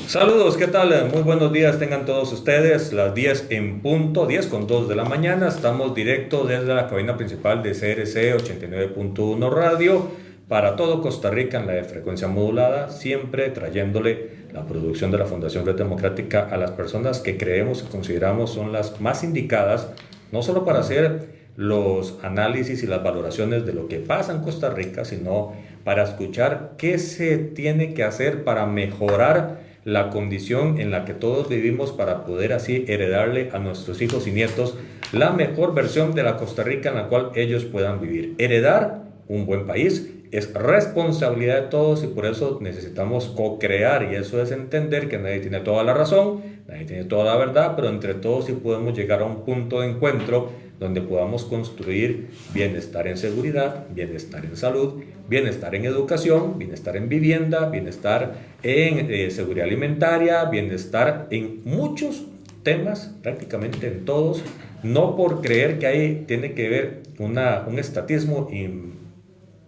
Saludos, ¿qué tal? Muy buenos días tengan todos ustedes. Las 10 en punto, 10 con 2 de la mañana. Estamos directo desde la cabina principal de CRC 89.1 Radio para todo Costa Rica en la frecuencia modulada, siempre trayéndole la producción de la Fundación Red Democrática a las personas que creemos y consideramos son las más indicadas, no solo para hacer los análisis y las valoraciones de lo que pasa en Costa Rica, sino para escuchar qué se tiene que hacer para mejorar la condición en la que todos vivimos para poder así heredarle a nuestros hijos y nietos la mejor versión de la Costa Rica en la cual ellos puedan vivir. Heredar un buen país es responsabilidad de todos y por eso necesitamos co-crear, y eso es entender que nadie tiene toda la razón, nadie tiene toda la verdad, pero entre todos sí podemos llegar a un punto de encuentro donde podamos construir bienestar en seguridad, bienestar en salud, bienestar en educación, bienestar en vivienda, bienestar en seguridad alimentaria, bienestar en muchos temas, prácticamente en todos, no por creer que ahí tiene que ver un estatismo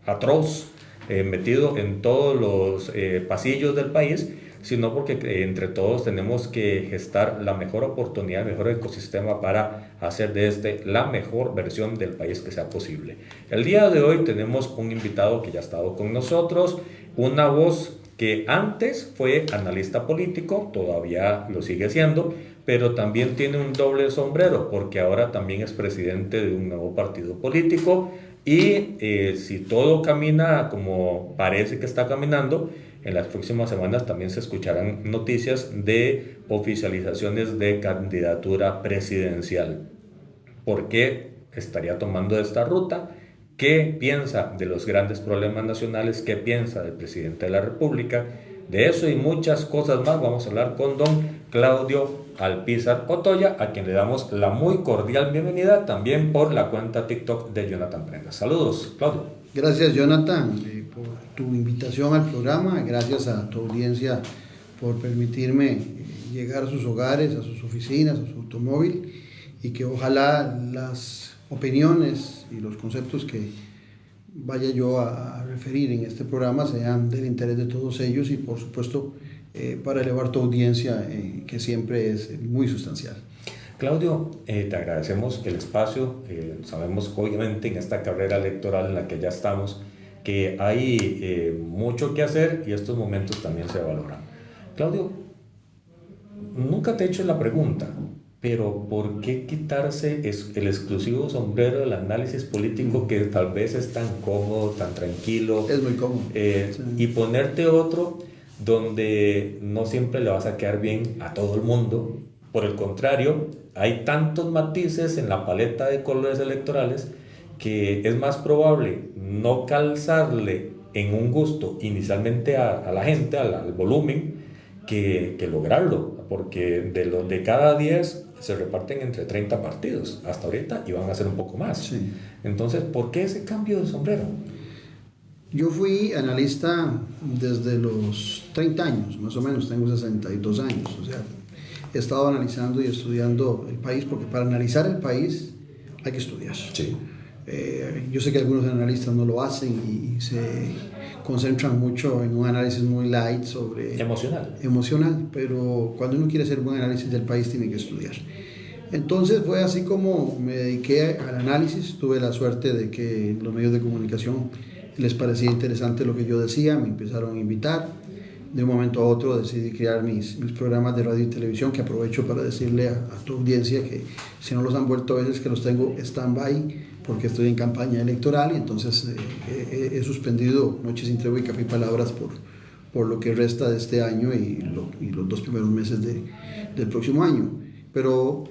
atroz metido en todos los pasillos del país, sino porque entre todos tenemos que gestar la mejor oportunidad, el mejor ecosistema para hacer de este la mejor versión del país que sea posible. El día de hoy tenemos un invitado que ya ha estado con nosotros, una voz que antes fue analista político, todavía lo sigue siendo, pero también tiene un doble sombrero, porque ahora también es presidente de un nuevo partido político y si todo camina como parece que está caminando, en las próximas semanas también se escucharán noticias de oficializaciones de candidatura presidencial. ¿Por qué estaría tomando esta ruta? ¿Qué piensa de los grandes problemas nacionales? ¿Qué piensa del presidente de la República? De eso y muchas cosas más vamos a hablar con don Claudio Alpizar Otoya, a quien le damos la muy cordial bienvenida también por la cuenta TikTok de Jonathan Prendas. Saludos, Claudio. Gracias, Jonathan, por tu invitación al programa. Gracias a tu audiencia por permitirme llegar a sus hogares, a sus oficinas, a su automóvil, y que ojalá las opiniones y los conceptos que vaya yo a referir en este programa sean del interés de todos ellos y, por supuesto, para elevar tu audiencia, que siempre es muy sustancial. Claudio, te agradecemos el espacio. Sabemos obviamente en esta carrera electoral en la que ya estamos que hay mucho que hacer y estos momentos también se valoran. Claudio, nunca te he hecho la pregunta, pero ¿por qué quitarse el exclusivo sombrero del análisis político que tal vez es tan cómodo, tan tranquilo? Es muy cómodo. Sí. Y ponerte otro donde no siempre le vas a quedar bien a todo el mundo. Por el contrario, hay tantos matices en la paleta de colores electorales que es más probable no calzarle en un gusto inicialmente a la gente, al volumen, que lograrlo, porque de cada 10 se reparten entre 30 partidos hasta ahorita y van a ser un poco más. Sí. Entonces, ¿por qué ese cambio de sombrero? Yo fui analista desde los 30 años, más o menos, tengo 62 años, o sea, he estado analizando y estudiando el país, porque para analizar el país hay que estudiar. Sí. Yo sé que algunos analistas no lo hacen y se concentran mucho en un análisis muy light sobre... Emocional, pero cuando uno quiere hacer un buen análisis del país tiene que estudiar. Entonces fue así como me dediqué al análisis. Tuve la suerte de que los medios de comunicación les parecía interesante lo que yo decía, me empezaron a invitar. De un momento a otro decidí crear mis programas de radio y televisión, que aprovecho para decirle a tu audiencia que si no los han vuelto a veces, que los tengo stand-by porque estoy en campaña electoral, y entonces he suspendido Noches sin Tregua y Café y Palabras por lo que resta de este año y los 2 primeros meses del próximo año. Pero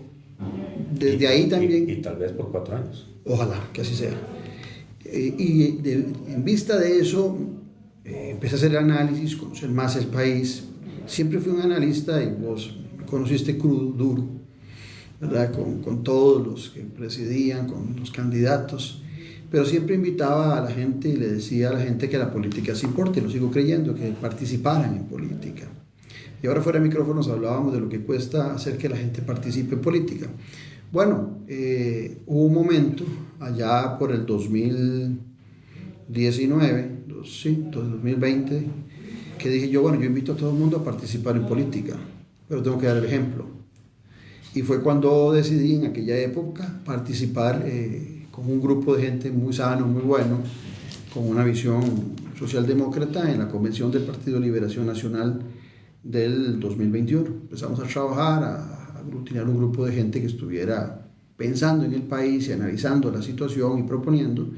desde ahí también... Y tal vez por 4 años. Ojalá que así sea. En vista de eso, empecé a hacer el análisis, conocer más el país. Siempre fui un analista, y vos conociste crudo, duro, ¿verdad? Con todos los que presidían, con los candidatos, pero siempre invitaba a la gente y le decía a la gente que la política sí importa, y lo sigo creyendo, que participaran en política. Y ahora fuera de micrófonos hablábamos de lo que cuesta hacer que la gente participe en política. Bueno, hubo un momento allá por el 2019, 2020, que dije yo, bueno, yo invito a todo el mundo a participar en política, pero tengo que dar el ejemplo. Y fue cuando decidí en aquella época participar con un grupo de gente muy sano, muy bueno, con una visión socialdemócrata en la convención del Partido de Liberación Nacional del 2021. Empezamos a trabajar, a aglutinar un grupo de gente que estuviera pensando en el país y analizando la situación y proponiendo.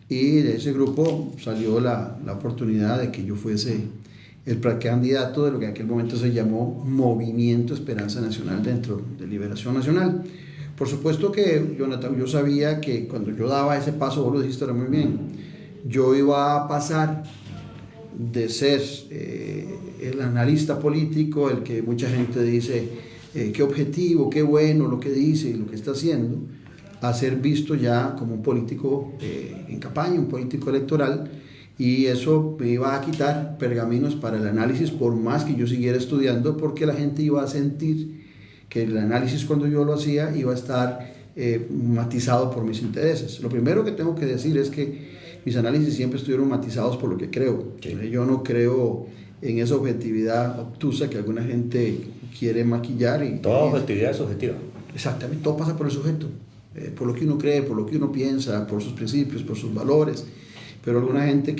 Y de ese grupo salió la oportunidad de que yo fuese el candidato de lo que en aquel momento se llamó Movimiento Esperanza Nacional dentro de Liberación Nacional. Por supuesto que, Jonathan, yo sabía que cuando yo daba ese paso, vos lo dijiste ahora muy bien, yo iba a pasar de ser el analista político, el que mucha gente dice qué objetivo, qué bueno lo que dice y lo que está haciendo, a ser visto ya como un político en campaña, un político electoral, y eso me iba a quitar pergaminos para el análisis por más que yo siguiera estudiando, porque la gente iba a sentir que el análisis cuando yo lo hacía iba a estar matizado por mis intereses. Lo primero que tengo que decir es que mis análisis siempre estuvieron matizados por lo que creo. Sí. Yo no creo en esa objetividad obtusa que alguna gente quiere maquillar. Toda objetividad es subjetiva. Exactamente, todo pasa por el sujeto, por lo que uno cree, por lo que uno piensa, por sus principios, por sus valores. Pero alguna gente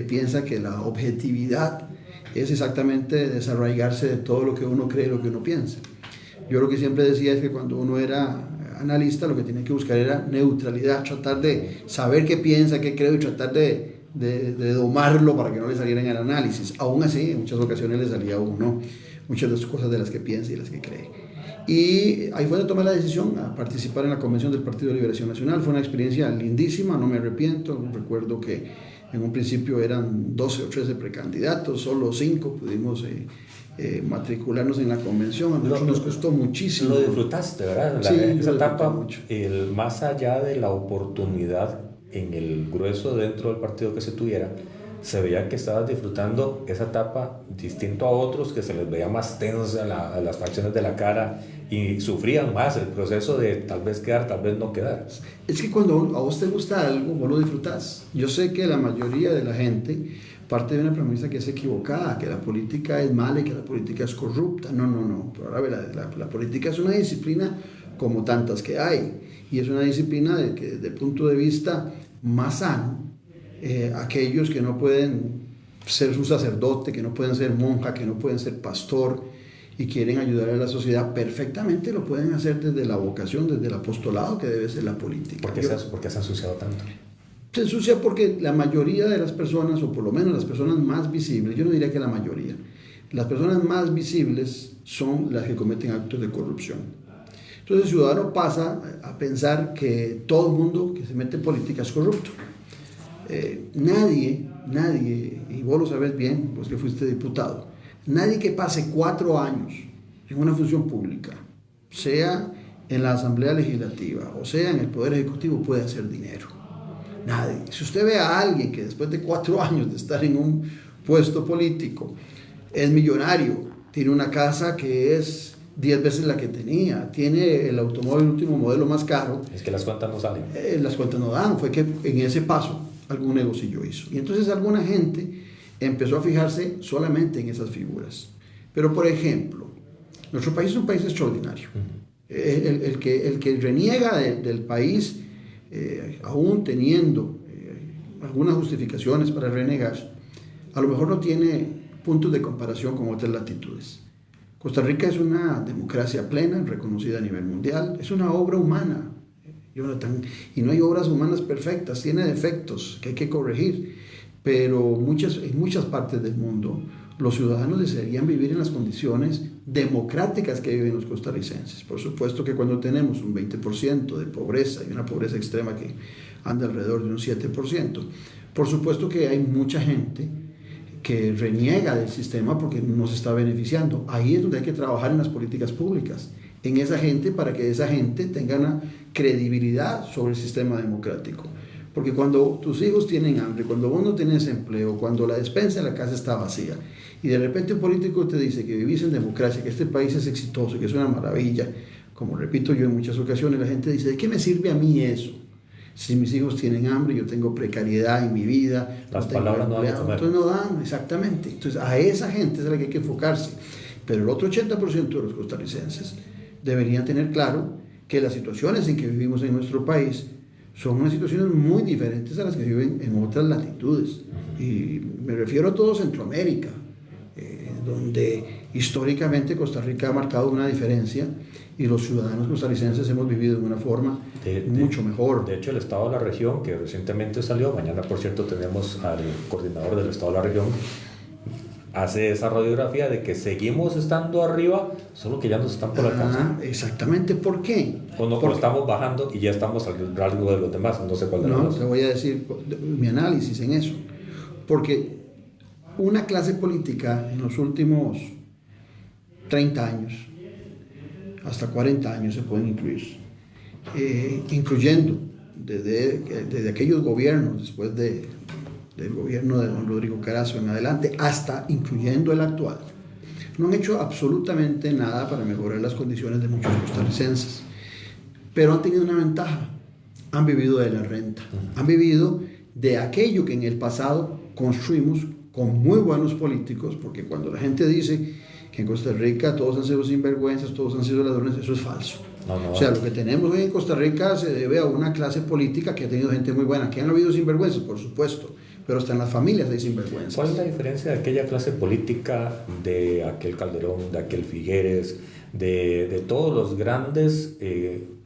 piensa que la objetividad es exactamente desarraigarse de todo lo que uno cree y lo que uno piensa. Yo lo que siempre decía es que cuando uno era analista, lo que tenía que buscar era neutralidad, tratar de saber qué piensa, qué cree y tratar de domarlo para que no le saliera en el análisis. Aún así, en muchas ocasiones le salía a uno muchas de las cosas de las que piensa y las que cree. Y ahí fue donde tomé la decisión a participar en la convención del Partido de Liberación Nacional. Fue una experiencia lindísima, no me arrepiento. Recuerdo que en un principio eran 12 o 13 precandidatos, solo 5 pudimos matricularnos en la convención. A nosotros nos costó muchísimo. Lo disfrutaste, ¿verdad? Sí, esa etapa, mucho. Más allá de la oportunidad en el grueso dentro del partido que se tuviera, se veía que estabas disfrutando esa etapa distinto a otros que se les veía más tensa las facciones de la cara y sufrían más el proceso de tal vez quedar, tal vez no quedar. Es que cuando a vos te gusta algo, vos lo disfrutás. Yo sé que la mayoría de la gente parte de una premisa que es equivocada, que la política es mala y que la política es corrupta. No. Pero ahora la política es una disciplina como tantas que hay, y es una disciplina que desde el punto de vista más sano, aquellos que no pueden ser su sacerdote, que no pueden ser monja, que no pueden ser pastor y quieren ayudar a la sociedad, perfectamente lo pueden hacer desde la vocación, desde el apostolado que debe ser la política. ¿Por qué se ha ensuciado tanto? Se ensucia porque la mayoría de las personas, o por lo menos las personas más visibles, yo no diría que la mayoría, las personas más visibles son las que cometen actos de corrupción. Entonces el ciudadano pasa a pensar que todo el mundo que se mete en política es corrupto. Nadie, y vos lo sabés bien, pues que fuiste diputado, nadie que pase 4 años en una función pública, sea en la Asamblea Legislativa o sea en el Poder Ejecutivo, puede hacer dinero. Nadie. Si usted ve a alguien que después de 4 años de estar en un puesto político es millonario, tiene una casa que es 10 veces la que tenía, tiene el automóvil último modelo más caro, es que las cuentas no salen. Las cuentas no dan, fue que en ese paso algún negocio hizo. Y entonces alguna gente empezó a fijarse solamente en esas figuras. Pero, por ejemplo, nuestro país es un país extraordinario. El que reniega del país, aún teniendo algunas justificaciones para renegar, a lo mejor no tiene puntos de comparación con otras latitudes. Costa Rica es una democracia plena, reconocida a nivel mundial, es una obra humana, Jonathan, y no hay obras humanas perfectas, tiene defectos que hay que corregir, pero en muchas partes del mundo los ciudadanos desearían vivir en las condiciones democráticas que viven los costarricenses. Por supuesto que cuando tenemos un 20% de pobreza y una pobreza extrema que anda alrededor de un 7%, por supuesto que hay mucha gente que reniega del sistema porque no se está beneficiando. Ahí es donde hay que trabajar en las políticas públicas, en esa gente, para que esa gente tenga una credibilidad sobre el sistema democrático. Porque cuando tus hijos tienen hambre, cuando vos no tienes empleo, cuando la despensa de la casa está vacía, y de repente un político te dice que vivís en democracia, que este país es exitoso, que es una maravilla, como repito yo en muchas ocasiones, la gente dice, ¿de qué me sirve a mí eso? Si mis hijos tienen hambre, yo tengo precariedad en mi vida. Las palabras no dan de comer. Entonces no dan, exactamente. Entonces a esa gente es a la que hay que enfocarse. Pero el otro 80% de los costarricenses deberían tener claro que las situaciones en que vivimos en nuestro país son unas situaciones muy diferentes a las que viven en otras latitudes. Y me refiero a todo Centroamérica, donde históricamente Costa Rica ha marcado una diferencia y los ciudadanos costarricenses hemos vivido de una forma mucho mejor. De hecho, el Estado de la Región, que recientemente salió, mañana por cierto tenemos al coordinador del Estado de la Región, hace esa radiografía de que seguimos estando arriba, solo que ya nos están por alcanzar. Exactamente, ¿por qué? Porque estamos bajando y ya estamos al rango de los demás, no sé cuál de los dos. Te voy a decir mi análisis en eso, porque una clase política en los últimos 30 años, hasta 40 años se pueden incluir, incluyendo desde aquellos gobiernos, después del gobierno de don Rodrigo Carazo en adelante, hasta incluyendo el actual, no han hecho absolutamente nada para mejorar las condiciones de muchos costarricenses, pero han tenido una ventaja: han vivido de la renta, han vivido de aquello que en el pasado construimos con muy buenos políticos, porque cuando la gente dice que en Costa Rica todos han sido sinvergüenzas, todos han sido ladrones, eso es falso. O sea, lo que tenemos hoy en Costa Rica se debe a una clase política que ha tenido gente muy buena. ¿Que han habido sinvergüenzas? Por supuesto, pero hasta en las familias hay sinvergüenzas. ¿Cuál es la diferencia de aquella clase política, de aquel Calderón, de aquel Figueres, de todos los grandes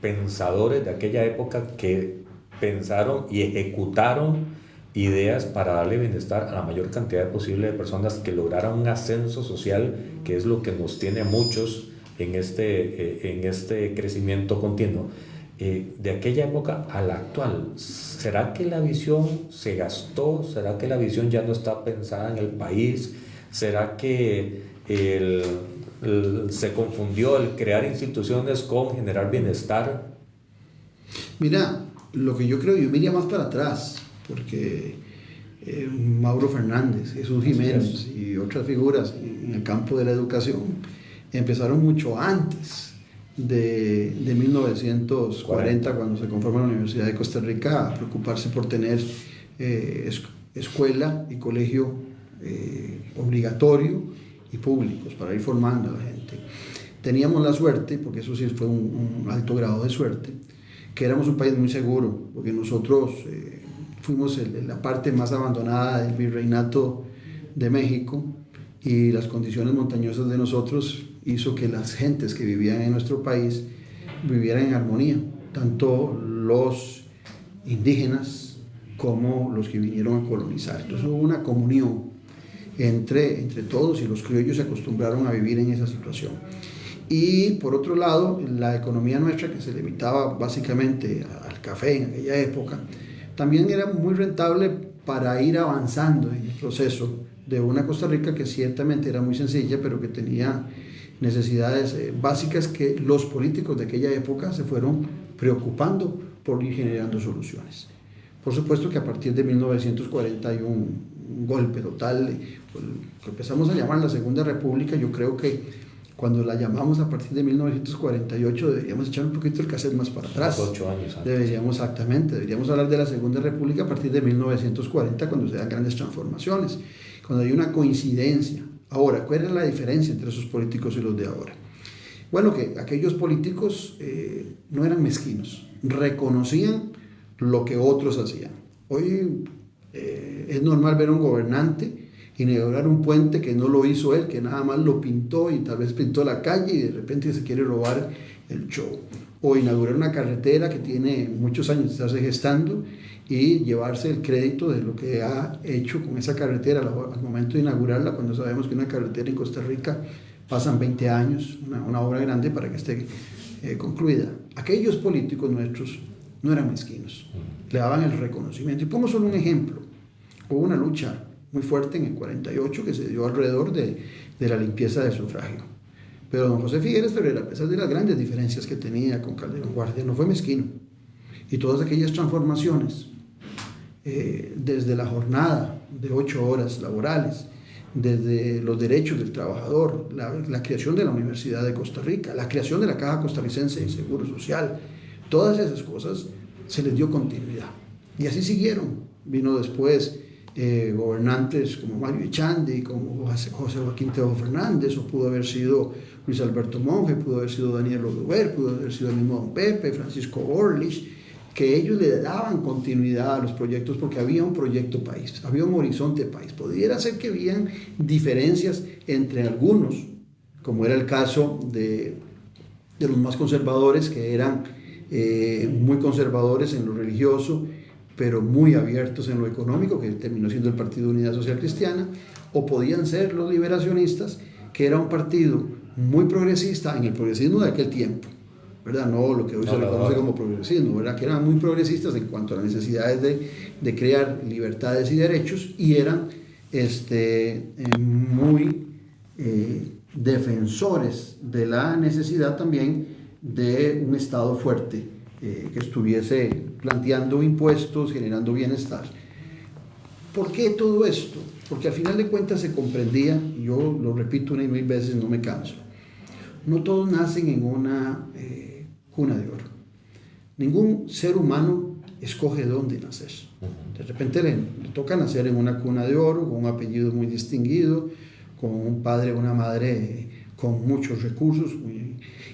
pensadores de aquella época que pensaron y ejecutaron ideas para darle bienestar a la mayor cantidad posible de personas, que lograran un ascenso social, que es lo que nos tiene a muchos en este crecimiento continuo? De aquella época a la actual, ¿será que la visión se gastó? ¿Será que la visión ya no está pensada en el país? ¿Será que se confundió el crear instituciones con generar bienestar? Mira, lo que yo creo, yo me iría más para atrás, porque Mauro Fernández, Jesús Jiménez y otras figuras en el campo de la educación empezaron mucho antes de 1940, cuando se conforma la Universidad de Costa Rica, a preocuparse por tener escuela y colegio obligatorio y públicos para ir formando a la gente. Teníamos la suerte, porque eso sí fue un alto grado de suerte, que éramos un país muy seguro, porque nosotros fuimos la parte más abandonada del virreinato de México, y las condiciones montañosas de nosotros hizo que las gentes que vivían en nuestro país vivieran en armonía, tanto los indígenas como los que vinieron a colonizar. Entonces hubo una comunión entre todos, y los criollos se acostumbraron a vivir en esa situación. Y por otro lado, la economía nuestra, que se limitaba básicamente al café en aquella época, también era muy rentable para ir avanzando en el proceso de una Costa Rica que ciertamente era muy sencilla, pero que tenía necesidades básicas que los políticos de aquella época se fueron preocupando por ir generando soluciones. Por supuesto que a partir de 1940 hay un golpe total, que empezamos a llamar la Segunda República. Yo creo que cuando la llamamos a partir de 1948 deberíamos echar un poquito el cassette más para atrás. 8 años antes. Deberíamos hablar de la Segunda República a partir de 1940, cuando se dan grandes transformaciones, cuando hay una coincidencia. Ahora, ¿cuál es la diferencia entre esos políticos y los de ahora? Bueno, que aquellos políticos no eran mezquinos, reconocían lo que otros hacían. Hoy es normal ver a un gobernante inaugurar un puente que no lo hizo él, que nada más lo pintó y tal vez pintó la calle, y de repente se quiere robar el show. O inaugurar una carretera que tiene muchos años de estarse gestando y llevarse el crédito de lo que ha hecho con esa carretera al momento de inaugurarla, cuando sabemos que una carretera en Costa Rica pasan 20 años, una obra grande, para que esté concluida. Aquellos políticos nuestros no eran mezquinos, le daban el reconocimiento. Y pongo solo un ejemplo: hubo una lucha muy fuerte en el 48 que se dio alrededor de la limpieza del sufragio, pero don José Figueres Ferrer, a pesar de las grandes diferencias que tenía con Calderón Guardia, no fue mezquino, y todas aquellas transformaciones, desde la jornada de 8 horas laborales, desde los derechos del trabajador, la creación de la Universidad de Costa Rica, la creación de la Caja Costarricense de Seguro Social, todas esas cosas se les dio continuidad. Y así siguieron. Vino después gobernantes como Mario Echandi, como José Joaquín Teo Fernández, o pudo haber sido Luis Alberto Monge, pudo haber sido Daniel Oduber, pudo haber sido el mismo Don Pepe, Francisco Orlich, que ellos le daban continuidad a los proyectos porque había un proyecto país, había un horizonte país. Pudiera ser que habían diferencias entre algunos, como era el caso de los más conservadores, que eran muy conservadores en lo religioso, pero muy abiertos en lo económico, que terminó siendo el Partido de Unidad Social Cristiana, o podían ser los liberacionistas, que era un partido muy progresista en el progresismo de aquel tiempo, ¿verdad? No lo que hoy se le conoce como progresismo, ¿verdad? Que eran muy progresistas en cuanto a las necesidades de crear libertades y derechos, y eran muy defensores de la necesidad también de un Estado fuerte, que estuviese planteando impuestos, generando bienestar. ¿Por qué todo esto? Porque al final de cuentas se comprendía, y yo lo repito una y mil veces, no me canso, no todos nacen en una cuna de oro. Ningún ser humano escoge dónde nacer. De repente le toca nacer en una cuna de oro, con un apellido muy distinguido, con un padre o una madre con muchos recursos,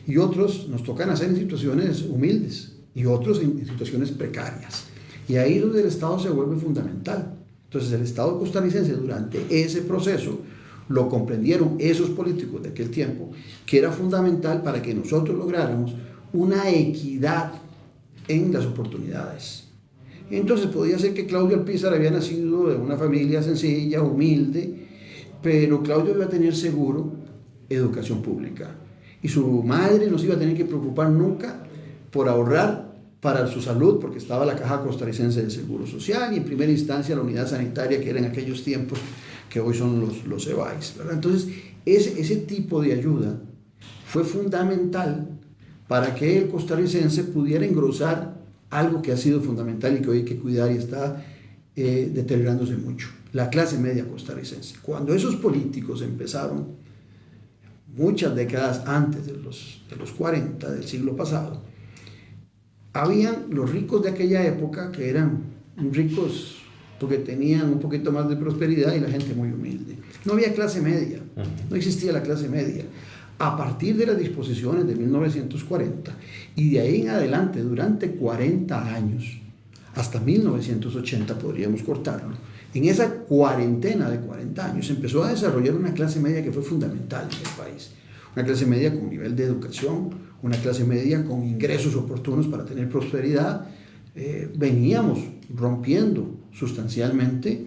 y otros nos toca nacer en situaciones humildes, y otros en situaciones precarias. Y ahí es donde el Estado se vuelve fundamental. Entonces el Estado costarricense, durante ese proceso, lo comprendieron esos políticos de aquel tiempo, que era fundamental para que nosotros lográramos una equidad en las oportunidades. Entonces podía ser que Claudio Alpizar había nacido de una familia sencilla, humilde, pero Claudio iba a tener seguro educación pública, y su madre no se iba a tener que preocupar nunca por ahorrar para su salud, porque estaba la Caja Costarricense de Seguro Social y en primera instancia la unidad sanitaria, que era en aquellos tiempos, que hoy son los EBAIS, ¿verdad? Entonces ese tipo de ayuda fue fundamental para que el costarricense pudiera engrosar algo que ha sido fundamental y que hoy hay que cuidar y está deteriorándose mucho: la clase media costarricense. Cuando esos políticos empezaron, muchas décadas antes de los 40 del siglo pasado, habían los ricos de aquella época, que eran ricos porque tenían un poquito más de prosperidad, y la gente muy humilde. No había clase media, no existía la clase media. A partir de las disposiciones de 1940 y de ahí en adelante, durante 40 años, hasta 1980 podríamos cortarlo, en esa cuarentena de 40 años empezó a desarrollar una clase media que fue fundamental en el país. Una clase media con nivel de educación, una clase media con ingresos oportunos para tener prosperidad. Veníamos rompiendo sustancialmente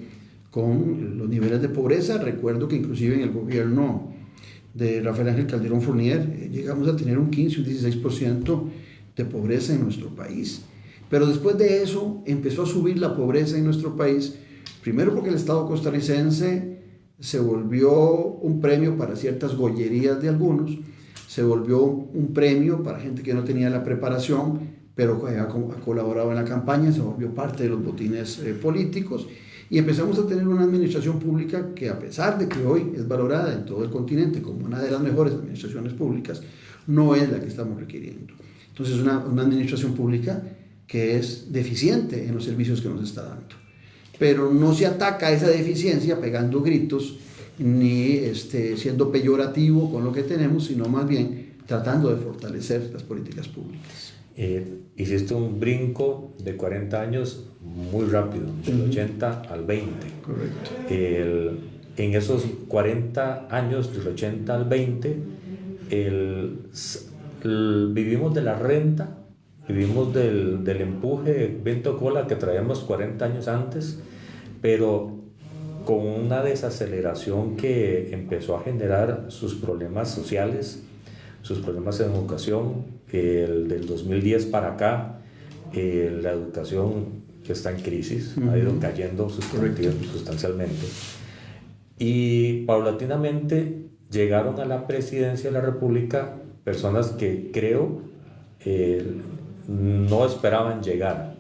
con los niveles de pobreza. Recuerdo que inclusive en el gobierno de Rafael Ángel Calderón Fournier llegamos a tener un 15, un 16% de pobreza en nuestro país. Pero después de eso empezó a subir la pobreza en nuestro país, primero porque el Estado costarricense se volvió un premio para ciertas gollerías de algunos, se volvió un premio para gente que no tenía la preparación, pero ha colaborado en la campaña, se volvió parte de los botines políticos, y empezamos a tener una administración pública que, a pesar de que hoy es valorada en todo el continente como una de las mejores administraciones públicas, no es la que estamos requiriendo. Entonces, una administración pública que es deficiente en los servicios que nos está dando. Pero no se ataca esa deficiencia pegando gritos ni siendo peyorativo con lo que tenemos, sino más bien tratando de fortalecer las políticas públicas. Hiciste un brinco de 40 años muy rápido, del 80 al 20. Correcto. En esos 40 años, del 80 al 20, vivimos de la renta, vivimos del empuje viento cola que traíamos 40 años antes, pero con una desaceleración que empezó a generar sus problemas sociales, sus problemas en educación. Del 2010 para acá, la educación está en crisis, ha ido cayendo sustancialmente. Y paulatinamente llegaron a la presidencia de la República personas que creo no esperaban llegar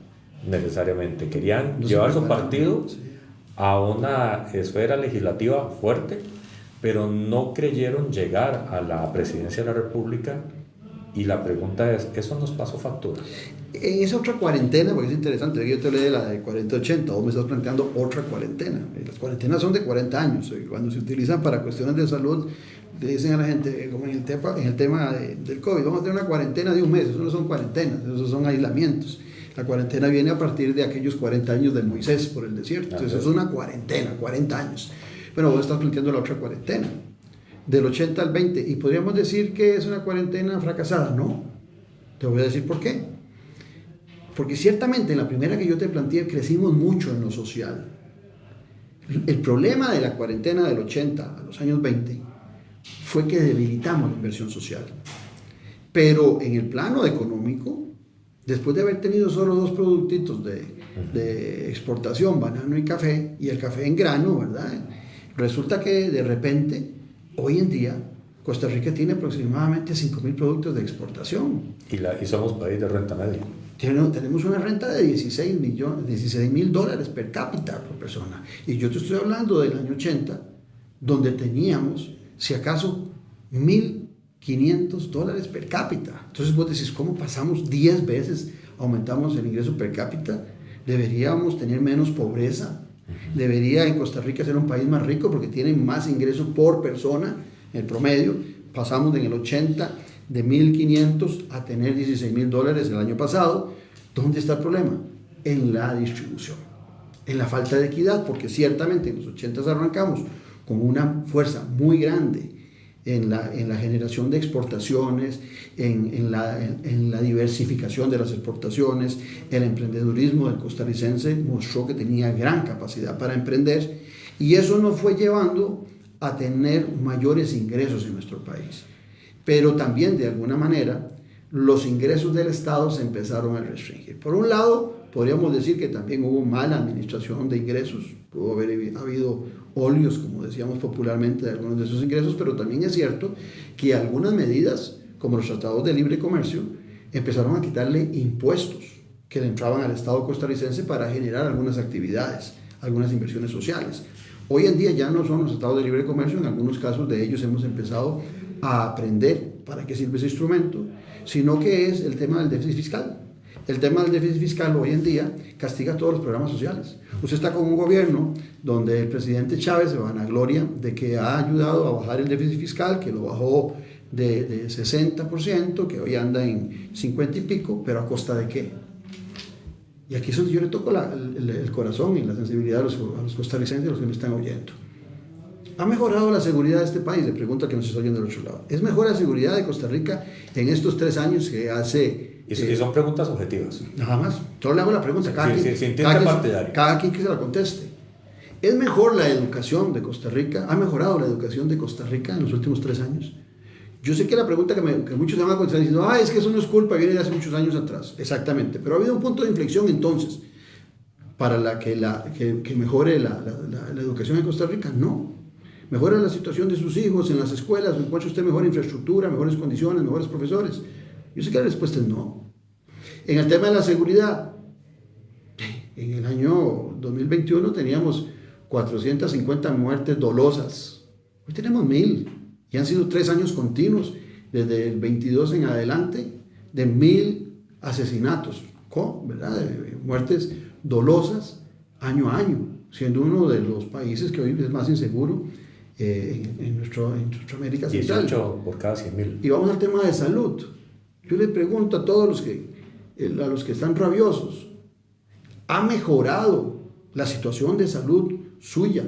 necesariamente. Querían llevar su partido a una esfera legislativa fuerte, pero no creyeron llegar a la presidencia de la República Y la pregunta es, ¿eso nos pasó factura? En esa otra cuarentena, porque es interesante, yo te hablé de la de 40-80, vos me estás planteando otra cuarentena. Las cuarentenas son de 40 años, y cuando se utilizan para cuestiones de salud, le dicen a la gente, como en el tema del COVID, vamos a tener una cuarentena de un mes. Eso no son cuarentenas, esos son aislamientos. La cuarentena viene a partir de aquellos 40 años de Moisés por el desierto. Entonces, eso es una cuarentena, 40 años. Bueno, vos estás planteando la otra cuarentena, del 80 al 20, y podríamos decir que es una cuarentena fracasada. No, te voy a decir por qué. Porque ciertamente en la primera que yo te planteé crecimos mucho en lo social. El problema de la cuarentena del 80 a los años 20 fue que debilitamos la inversión social. Pero en el plano económico, después de haber tenido solo 2 productitos de exportación, banano y café, y el café en grano, ¿verdad? Resulta que de repente, hoy en día, Costa Rica tiene aproximadamente 5.000 productos de exportación. Y somos país de renta media. Tenemos una renta de $16,000 per cápita por persona. Y yo te estoy hablando del año 80, donde teníamos, si acaso, $1,500 per cápita. Entonces vos decís, ¿cómo pasamos 10 veces, aumentamos el ingreso per cápita? Deberíamos tener menos pobreza. Debería en Costa Rica ser un país más rico porque tiene más ingresos por persona. En el promedio pasamos en el 80 de 1.500 a tener $16,000 el año pasado. ¿Dónde está el problema? En la distribución, en la falta de equidad, porque ciertamente en los 80 arrancamos con una fuerza muy grande en la generación de exportaciones, en la diversificación de las exportaciones. El emprendedurismo del costarricense mostró que tenía gran capacidad para emprender, y eso nos fue llevando a tener mayores ingresos en nuestro país. Pero también, de alguna manera, los ingresos del Estado se empezaron a restringir. Por un lado, podríamos decir que también hubo mala administración de ingresos. Pudo haber habido óleos, como decíamos popularmente, de algunos de esos ingresos, pero también es cierto que algunas medidas, como los tratados de libre comercio, empezaron a quitarle impuestos que le entraban al Estado costarricense para generar algunas actividades, algunas inversiones sociales. Hoy en día ya no son los tratados de libre comercio, en algunos casos de ellos hemos empezado a aprender para qué sirve ese instrumento, sino que es el tema del déficit fiscal. El tema del déficit fiscal hoy en día castiga todos los programas sociales. Usted está con un gobierno donde el presidente Chávez se vanagloria de que ha ayudado a bajar el déficit fiscal, que lo bajó de 60%, que hoy anda en 50 y pico, pero ¿a costa de qué? Y aquí es donde yo le toco el corazón y la sensibilidad a los costarricenses, a los que me están oyendo. ¿Ha mejorado la seguridad de este país? Le pregunta que nos está oyendo del otro lado. ¿Es mejor la seguridad de Costa Rica en estos 3 años que hace... Y son preguntas objetivas. Nada más. Yo le hago la pregunta. Cada quien que se la conteste. ¿Es mejor la educación de Costa Rica? ¿Ha mejorado la educación de Costa Rica en los últimos 3 años? Yo sé que la pregunta que muchos se van a contestar diciendo, es que eso no es culpa, viene de hace muchos años atrás. Exactamente. Pero ha habido un punto de inflexión entonces para que mejore la educación en Costa Rica. No. ¿Mejora la situación de sus hijos en las escuelas? ¿Encuentra usted mejor infraestructura, mejores condiciones, mejores profesores? Yo sé que la respuesta es no. En el tema de la seguridad, en el año 2021 teníamos 450 muertes dolosas. Hoy tenemos 1.000. Y han sido 3 años continuos, desde el 22 en adelante, de 1.000 asesinatos, ¿verdad? De muertes dolosas año a año, siendo uno de los países que hoy es más inseguro en nuestra América Central. 18 por cada 100.000. Y vamos al tema de salud. Yo le pregunto a todos los que están rabiosos, ¿ha mejorado la situación de salud suya?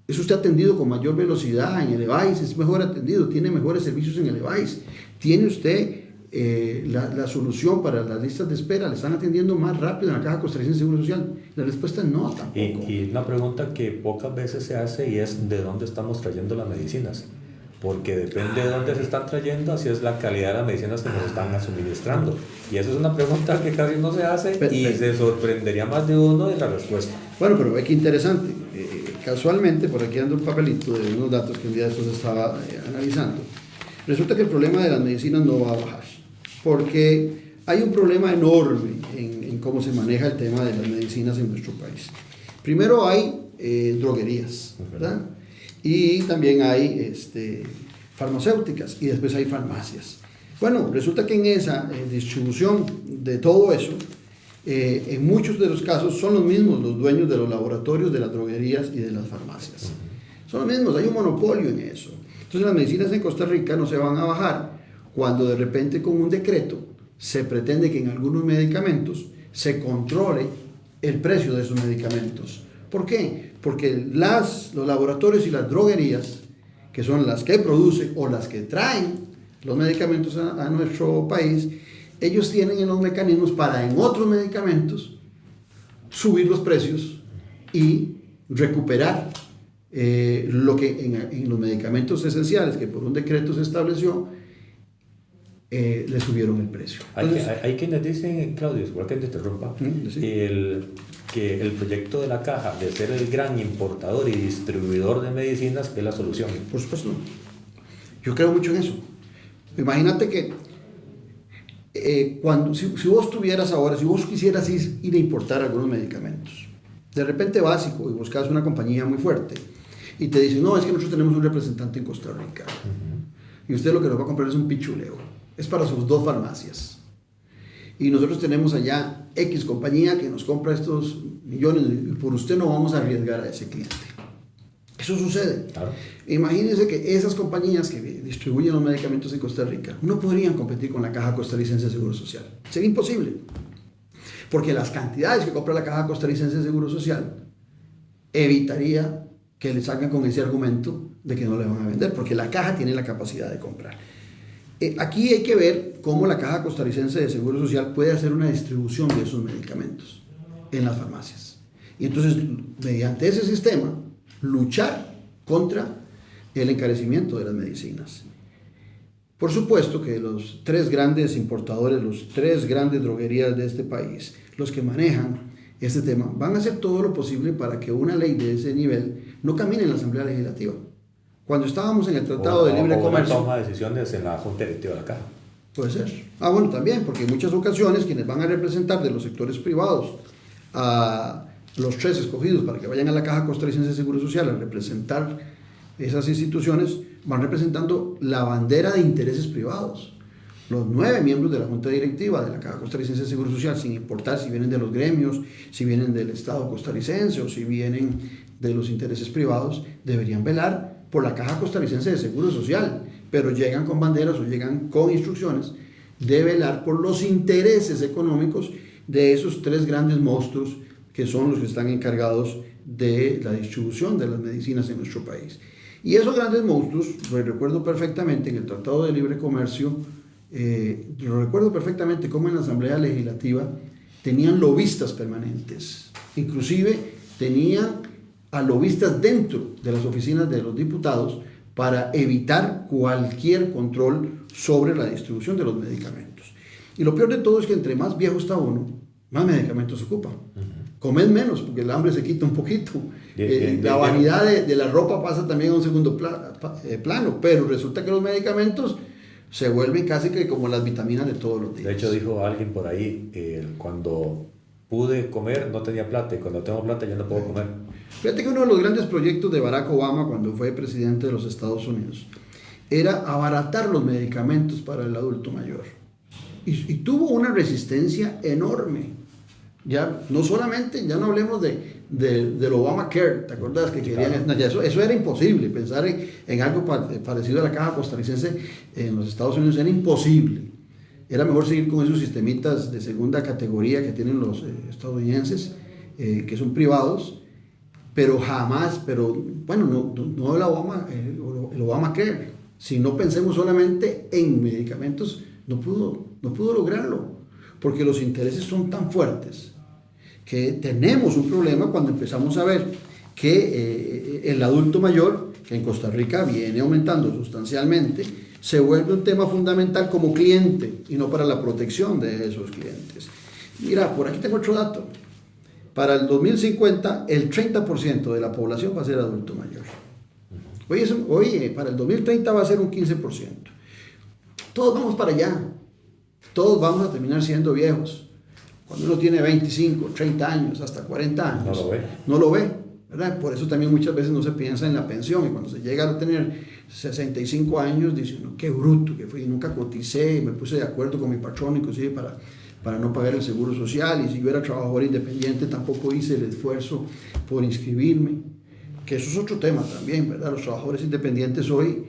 ¿Es usted atendido con mayor velocidad en el EVAIS? ¿Es mejor atendido? ¿Tiene mejores servicios en el EVAIS? ¿Tiene usted la solución para las listas de espera? ¿Le están atendiendo más rápido en la Caja Costarricense de Seguro Social? La respuesta es no, tampoco. Y una pregunta que pocas veces se hace y es ¿de dónde estamos trayendo las medicinas? Porque depende de dónde se están trayendo, así es la calidad de las medicinas que nos están suministrando. Y esa es una pregunta que casi no se hace y se sorprendería más de uno de la respuesta. Bueno, pero ve que interesante. Casualmente, por aquí ando un papelito de unos datos que un día de estos estaba analizando. Resulta que el problema de las medicinas no va a bajar, porque hay un problema enorme en cómo se maneja el tema de las medicinas en nuestro país. Primero hay droguerías, ¿verdad? Y también hay farmacéuticas, y después hay farmacias. Bueno, resulta que en esa distribución de todo eso, en muchos de los casos son los mismos los dueños de los laboratorios, de las droguerías y de las farmacias. Son los mismos, hay un monopolio en eso. Entonces las medicinas en Costa Rica no se van a bajar cuando de repente con un decreto se pretende que en algunos medicamentos se controle el precio de esos medicamentos. ¿Por qué? Porque los laboratorios y las droguerías, que son las que producen o las que traen los medicamentos a nuestro país, ellos tienen los mecanismos para en otros medicamentos subir los precios y recuperar lo que en los medicamentos esenciales que por un decreto se estableció, le subieron el precio. Entonces, hay quienes dicen, Claudio, igual que te interrumpa, sí, que el proyecto de la Caja de ser el gran importador y distribuidor de medicinas es la solución. Por supuesto. Yo creo mucho en eso. Imagínate que si vos tuvieras ahora, si vos quisieras ir a importar algunos medicamentos, de repente básico, y buscas una compañía muy fuerte, y te dicen, no, es que nosotros tenemos un representante en Costa Rica, y usted lo que nos va a comprar es un pichuleo, es para sus 2 farmacias, y nosotros tenemos allá X compañía que nos compra estos millones, y por usted no vamos a arriesgar a ese cliente. Eso sucede. Claro. Imagínense que esas compañías que distribuyen los medicamentos en Costa Rica no podrían competir con la Caja Costarricense de Seguro Social. Sería imposible. Porque las cantidades que compra la Caja Costarricense de Seguro Social evitaría que le salgan con ese argumento de que no le van a vender, porque la Caja tiene la capacidad de comprar. Aquí hay que ver cómo la Caja Costarricense de Seguro Social puede hacer una distribución de esos medicamentos en las farmacias. Y entonces, mediante ese sistema, luchar contra el encarecimiento de las medicinas. Por supuesto que los 3 grandes importadores, los 3 grandes droguerías de este país, los que manejan este tema, van a hacer todo lo posible para que una ley de ese nivel no camine en la Asamblea Legislativa. Cuando estábamos en el Tratado de Libre Comercio... toma decisiones en la Junta Directiva de la Caja. Puede ser. Bueno, también, porque en muchas ocasiones quienes van a representar de los sectores privados a los 3 escogidos para que vayan a la Caja Costarricense de Seguro Social a representar esas instituciones, van representando la bandera de intereses privados. Los 9 miembros de la Junta Directiva de la Caja Costarricense de Seguro Social, sin importar si vienen de los gremios, si vienen del Estado costarricense o si vienen de los intereses privados, deberían velar por la Caja Costarricense de Seguro Social, pero llegan con banderas o llegan con instrucciones de velar por los intereses económicos de esos 3 grandes monstruos que son los que están encargados de la distribución de las medicinas en nuestro país. Y esos grandes monstruos, lo recuerdo perfectamente en el Tratado de Libre Comercio, lo recuerdo perfectamente cómo en la Asamblea Legislativa tenían lobistas permanentes, inclusive tenían a lobistas dentro de las oficinas de los diputados para evitar cualquier control sobre la distribución de los medicamentos. Y lo peor de todo es que entre más viejo está uno, más medicamentos ocupa. Comed menos porque el hambre se quita un poquito. La vanidad de la ropa pasa también a un segundo plano, pero resulta que los medicamentos se vuelven casi que como las vitaminas de todos los días. De hecho dijo alguien por ahí, cuando pude comer no tenía plata y cuando tengo plata ya no puedo comer. Fíjate que uno de los grandes proyectos de Barack Obama cuando fue presidente de los Estados Unidos era abaratar los medicamentos para el adulto mayor. Y tuvo una resistencia enorme. Ya no solamente, ya no hablemos del Obamacare, ¿te acuerdas? Que querían, no, eso era imposible, pensar en algo parecido a la Caja Costarricense en los Estados Unidos era imposible. Era mejor seguir con esos sistemitas de segunda categoría que tienen los estadounidenses, que son privados, pero bueno, no el Obamacare, si no pensemos solamente en medicamentos, no pudo lograrlo. Porque los intereses son tan fuertes que tenemos un problema cuando empezamos a ver que el adulto mayor, que en Costa Rica viene aumentando sustancialmente, se vuelve un tema fundamental como cliente y no para la protección de esos clientes. Mira, por aquí tengo otro dato. Para el 2050, el 30% de la población va a ser adulto mayor. Oye, para el 2030 va a ser un 15%. Todos vamos para allá. Todos vamos a terminar siendo viejos. Cuando uno tiene 25, 30 años, hasta 40 años. No lo ve. ¿verdad? Por eso también muchas veces no se piensa en la pensión, y cuando se llega a tener 65 años, dice, no, qué bruto que fui, nunca coticé, y me puse de acuerdo con mi patrón inclusive para no pagar el seguro social, y si yo era trabajador independiente tampoco hice el esfuerzo por inscribirme, que eso es otro tema también, ¿verdad? Los trabajadores independientes hoy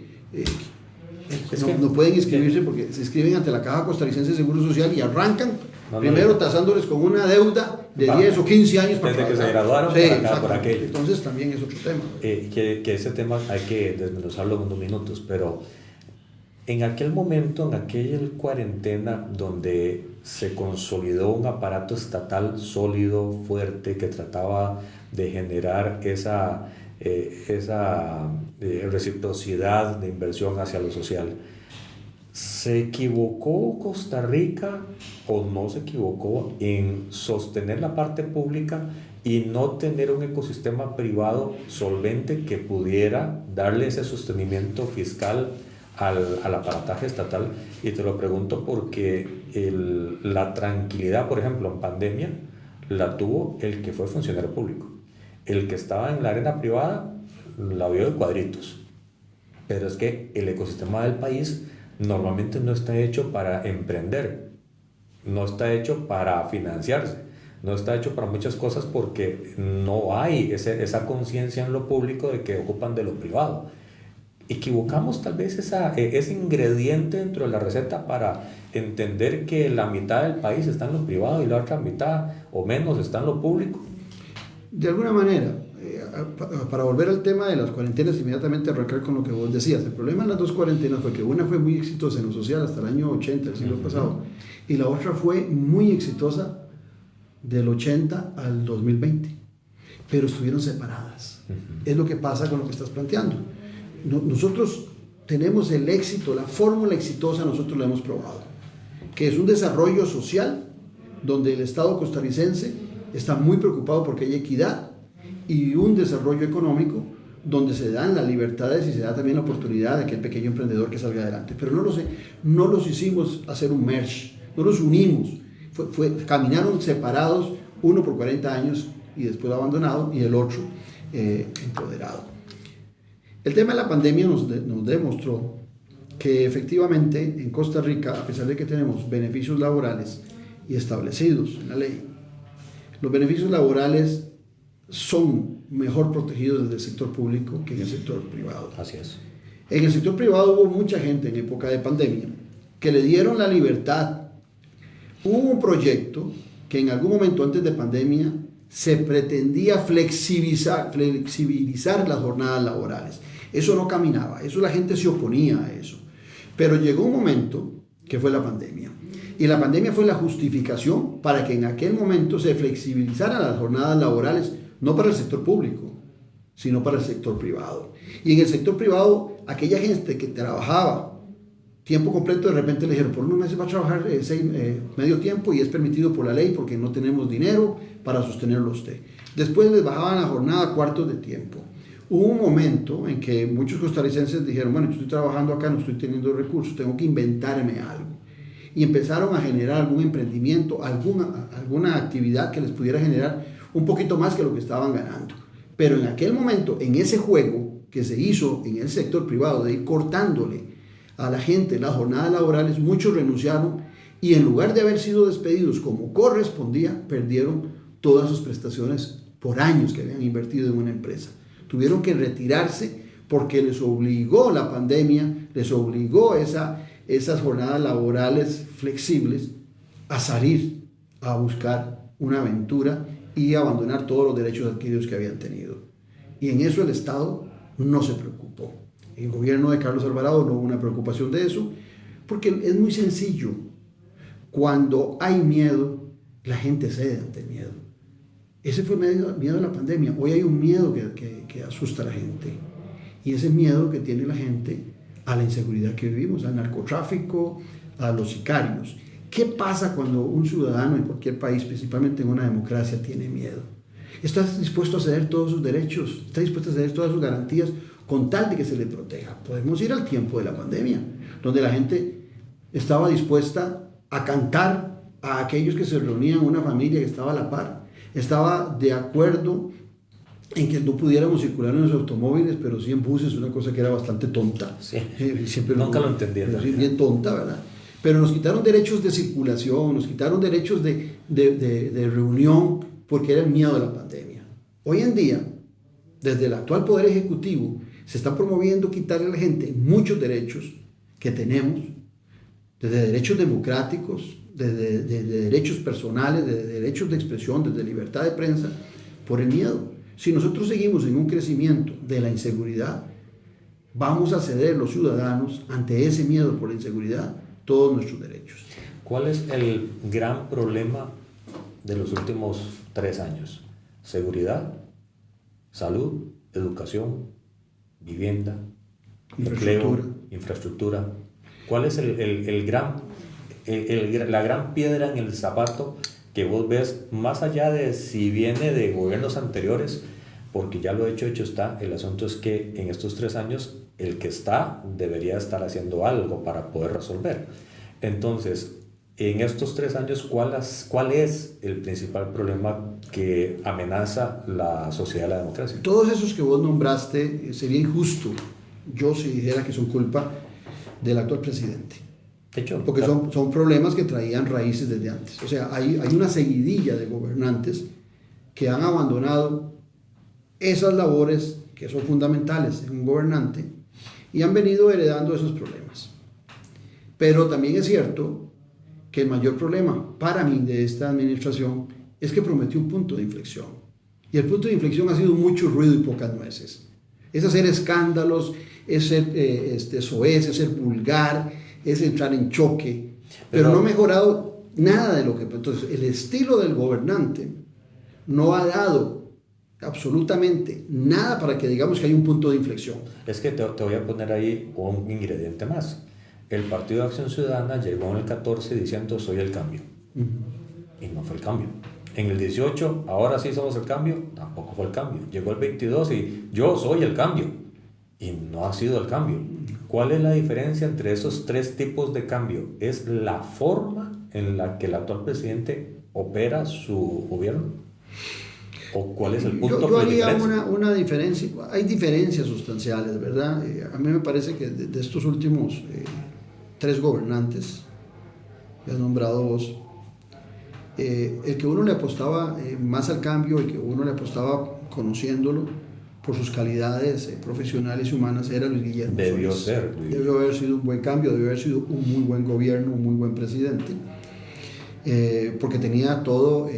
no pueden inscribirse porque se inscriben ante la Caja Costarricense de Seguro Social y arrancan primero tasándoles con una deuda de 10 o 15 años para desde que se graduaron por aquello. Entonces también es otro tema. Que ese tema hay que desmenuzarlo en unos minutos, pero en aquel momento, en aquella cuarentena donde se consolidó un aparato estatal sólido, fuerte, que trataba de generar esa reciprocidad de inversión hacia lo social, ¿se equivocó Costa Rica o no se equivocó en sostener la parte pública y no tener un ecosistema privado solvente que pudiera darle ese sostenimiento fiscal al aparataje estatal? Y te lo pregunto porque la tranquilidad, por ejemplo, en pandemia, la tuvo el que fue funcionario público. El que estaba en la arena privada la vio de cuadritos. Pero es que el ecosistema del país normalmente no está hecho para emprender, no está hecho para financiarse, no está hecho para muchas cosas porque no hay esa conciencia en lo público de que ocupan de lo privado. Equivocamos tal vez ese ingrediente dentro de la receta para entender que la mitad del país está en lo privado y la otra mitad o menos está en lo público. De alguna manera, para volver al tema de las cuarentenas, inmediatamente arrancar con lo que vos decías. El problema de las dos cuarentenas fue que una fue muy exitosa en lo social hasta el año 80 del siglo pasado, y la otra fue muy exitosa del 80 al 2020, pero estuvieron separadas. Es lo que pasa con lo que estás planteando. Nosotros tenemos el éxito, la fórmula exitosa nosotros la hemos probado, que es un desarrollo social donde el Estado costarricense está muy preocupado porque hay equidad, y un desarrollo económico donde se dan las libertades y se da también la oportunidad de que el pequeño emprendedor que salga adelante. Pero no los hicimos hacer un merge, no los unimos, caminaron separados, uno por 40 años y después abandonado, y el otro empoderado. El tema de la pandemia nos demostró que efectivamente en Costa Rica, a pesar de que tenemos beneficios laborales y establecidos en la ley, los beneficios laborales son mejor protegidos desde el sector público que en el sector privado. Así es. En el sector privado hubo mucha gente en época de pandemia que le dieron la libertad. Hubo un proyecto que en algún momento antes de pandemia se pretendía flexibilizar las jornadas laborales. Eso no caminaba, eso la gente se oponía a eso. Pero llegó un momento que fue la pandemia. Y la pandemia fue la justificación para que en aquel momento se flexibilizaran las jornadas laborales, no para el sector público, sino para el sector privado. Y en el sector privado, aquella gente que trabajaba tiempo completo, de repente le dijeron, por unos meses va a trabajar medio tiempo y es permitido por la ley porque no tenemos dinero para sostenerlo usted. Después les bajaban la jornada a cuartos de tiempo. Hubo un momento en que muchos costarricenses dijeron, bueno, yo estoy trabajando acá, no estoy teniendo recursos, tengo que inventarme algo. Y empezaron a generar algún emprendimiento, alguna actividad que les pudiera generar un poquito más que lo que estaban ganando. Pero en aquel momento, en ese juego que se hizo en el sector privado de ir cortándole a la gente las jornadas laborales, muchos renunciaron y en lugar de haber sido despedidos como correspondía, perdieron todas sus prestaciones por años que habían invertido en una empresa. Tuvieron que retirarse porque les obligó la pandemia, les obligó esas jornadas laborales flexibles a salir a buscar una aventura y abandonar todos los derechos adquiridos que habían tenido. Y en eso el Estado no se preocupó. En el gobierno de Carlos Alvarado no hubo una preocupación de eso, porque es muy sencillo. Cuando hay miedo, la gente cede ante el miedo. Ese fue el miedo de la pandemia. Hoy hay un miedo que asusta a la gente. Y ese miedo que tiene la gente a la inseguridad que vivimos, al narcotráfico, a los sicarios. ¿Qué pasa cuando un ciudadano en cualquier país, principalmente en una democracia, tiene miedo? Está dispuesto a ceder todos sus derechos, está dispuesto a ceder todas sus garantías con tal de que se le proteja. Podemos ir al tiempo de la pandemia, donde la gente estaba dispuesta a cantar a aquellos que se reunían en una familia que estaba a la par, estaba de acuerdo en que no pudiéramos circular en los automóviles, pero sí en buses, una cosa que era bastante tonta. Sí, nunca lo entendí. Sí, bien tonta, ¿verdad? Pero nos quitaron derechos de circulación, nos quitaron derechos de reunión, porque era el miedo de la pandemia. Hoy en día, desde el actual Poder Ejecutivo, se está promoviendo quitarle a la gente muchos derechos que tenemos, desde derechos democráticos, desde derechos personales, desde derechos de expresión, desde libertad de prensa, por el miedo. Si nosotros seguimos en un crecimiento de la inseguridad, vamos a ceder los ciudadanos ante ese miedo por la inseguridad todos nuestros derechos. ¿Cuál es el gran problema de los últimos 3 años? Seguridad, salud, educación, vivienda, empleo, infraestructura. ¿Cuál es la gran piedra en el zapato que vos ves, más allá de si viene de gobiernos anteriores? Porque ya lo hecho está. El asunto es que en estos 3 años el que está debería estar haciendo algo para poder resolver. Entonces, en estos 3 años, ¿cuál es el principal problema que amenaza la sociedad y la democracia? Todos esos que vos nombraste, sería injusto yo si dijera que son culpa del actual presidente. De hecho, porque son problemas que traían raíces desde antes. O sea, hay una seguidilla de gobernantes que han abandonado esas labores que son fundamentales en un gobernante y han venido heredando esos problemas. Pero también es cierto que el mayor problema para mí de esta administración es que prometió un punto de inflexión. Y el punto de inflexión ha sido mucho ruido y pocas nueces. Es hacer escándalos, es ser soez, es ser vulgar, es entrar en choque, pero no ha mejorado nada de lo que... Entonces, el estilo del gobernante no ha dado absolutamente nada para que digamos que hay un punto de inflexión. Es que te voy a poner ahí un ingrediente más. El Partido de Acción Ciudadana llegó en el 14 diciendo soy el cambio. Y no fue el cambio. En el 18, ahora sí somos el cambio, tampoco fue el cambio. Llegó el 22 y yo soy el cambio. Y no ha sido el cambio. ¿Cuál es la diferencia entre esos 3 tipos de cambio? Es la forma en la que el actual presidente opera su gobierno. ¿O cuál es el punto yo haría una diferencia? Hay diferencias sustanciales, ¿verdad? A mí me parece que de estos últimos 3 gobernantes que has nombrado vos, el que uno le apostaba más al cambio, el que uno le apostaba conociéndolo por sus calidades profesionales y humanas era Luis Guillermo Solís. Debió haber sido un buen cambio, debió haber sido un muy buen gobierno, un muy buen presidente, porque tenía todo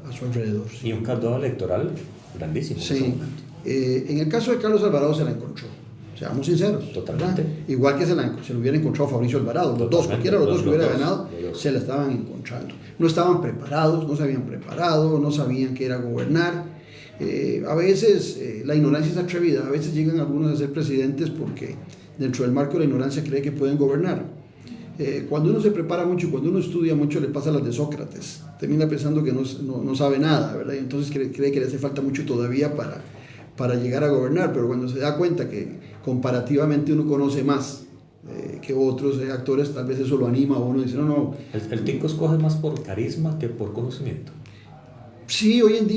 a su alrededor. Y un caudal electoral grandísimo. Sí. En el caso de Carlos Alvarado se la encontró, seamos sinceros. Totalmente. ¿Verdad? Igual que se lo hubiera encontrado Fabricio Alvarado. Los dos, cualquiera de los dos que hubiera ganado, se la estaban encontrando. No estaban preparados, no se habían preparado, no sabían qué era gobernar. A veces la ignorancia es atrevida, a veces llegan algunos a ser presidentes porque dentro del marco de la ignorancia cree que pueden gobernar. Cuando uno se prepara mucho y cuando uno estudia mucho le pasa las de Sócrates, termina pensando que no sabe nada, ¿verdad? Y entonces cree que le hace falta mucho todavía para llegar a gobernar, pero cuando se da cuenta que comparativamente uno conoce más que otros actores, tal vez eso lo anima a uno y dice no. ¿El tico escoge más por carisma que por conocimiento? Sí, hoy en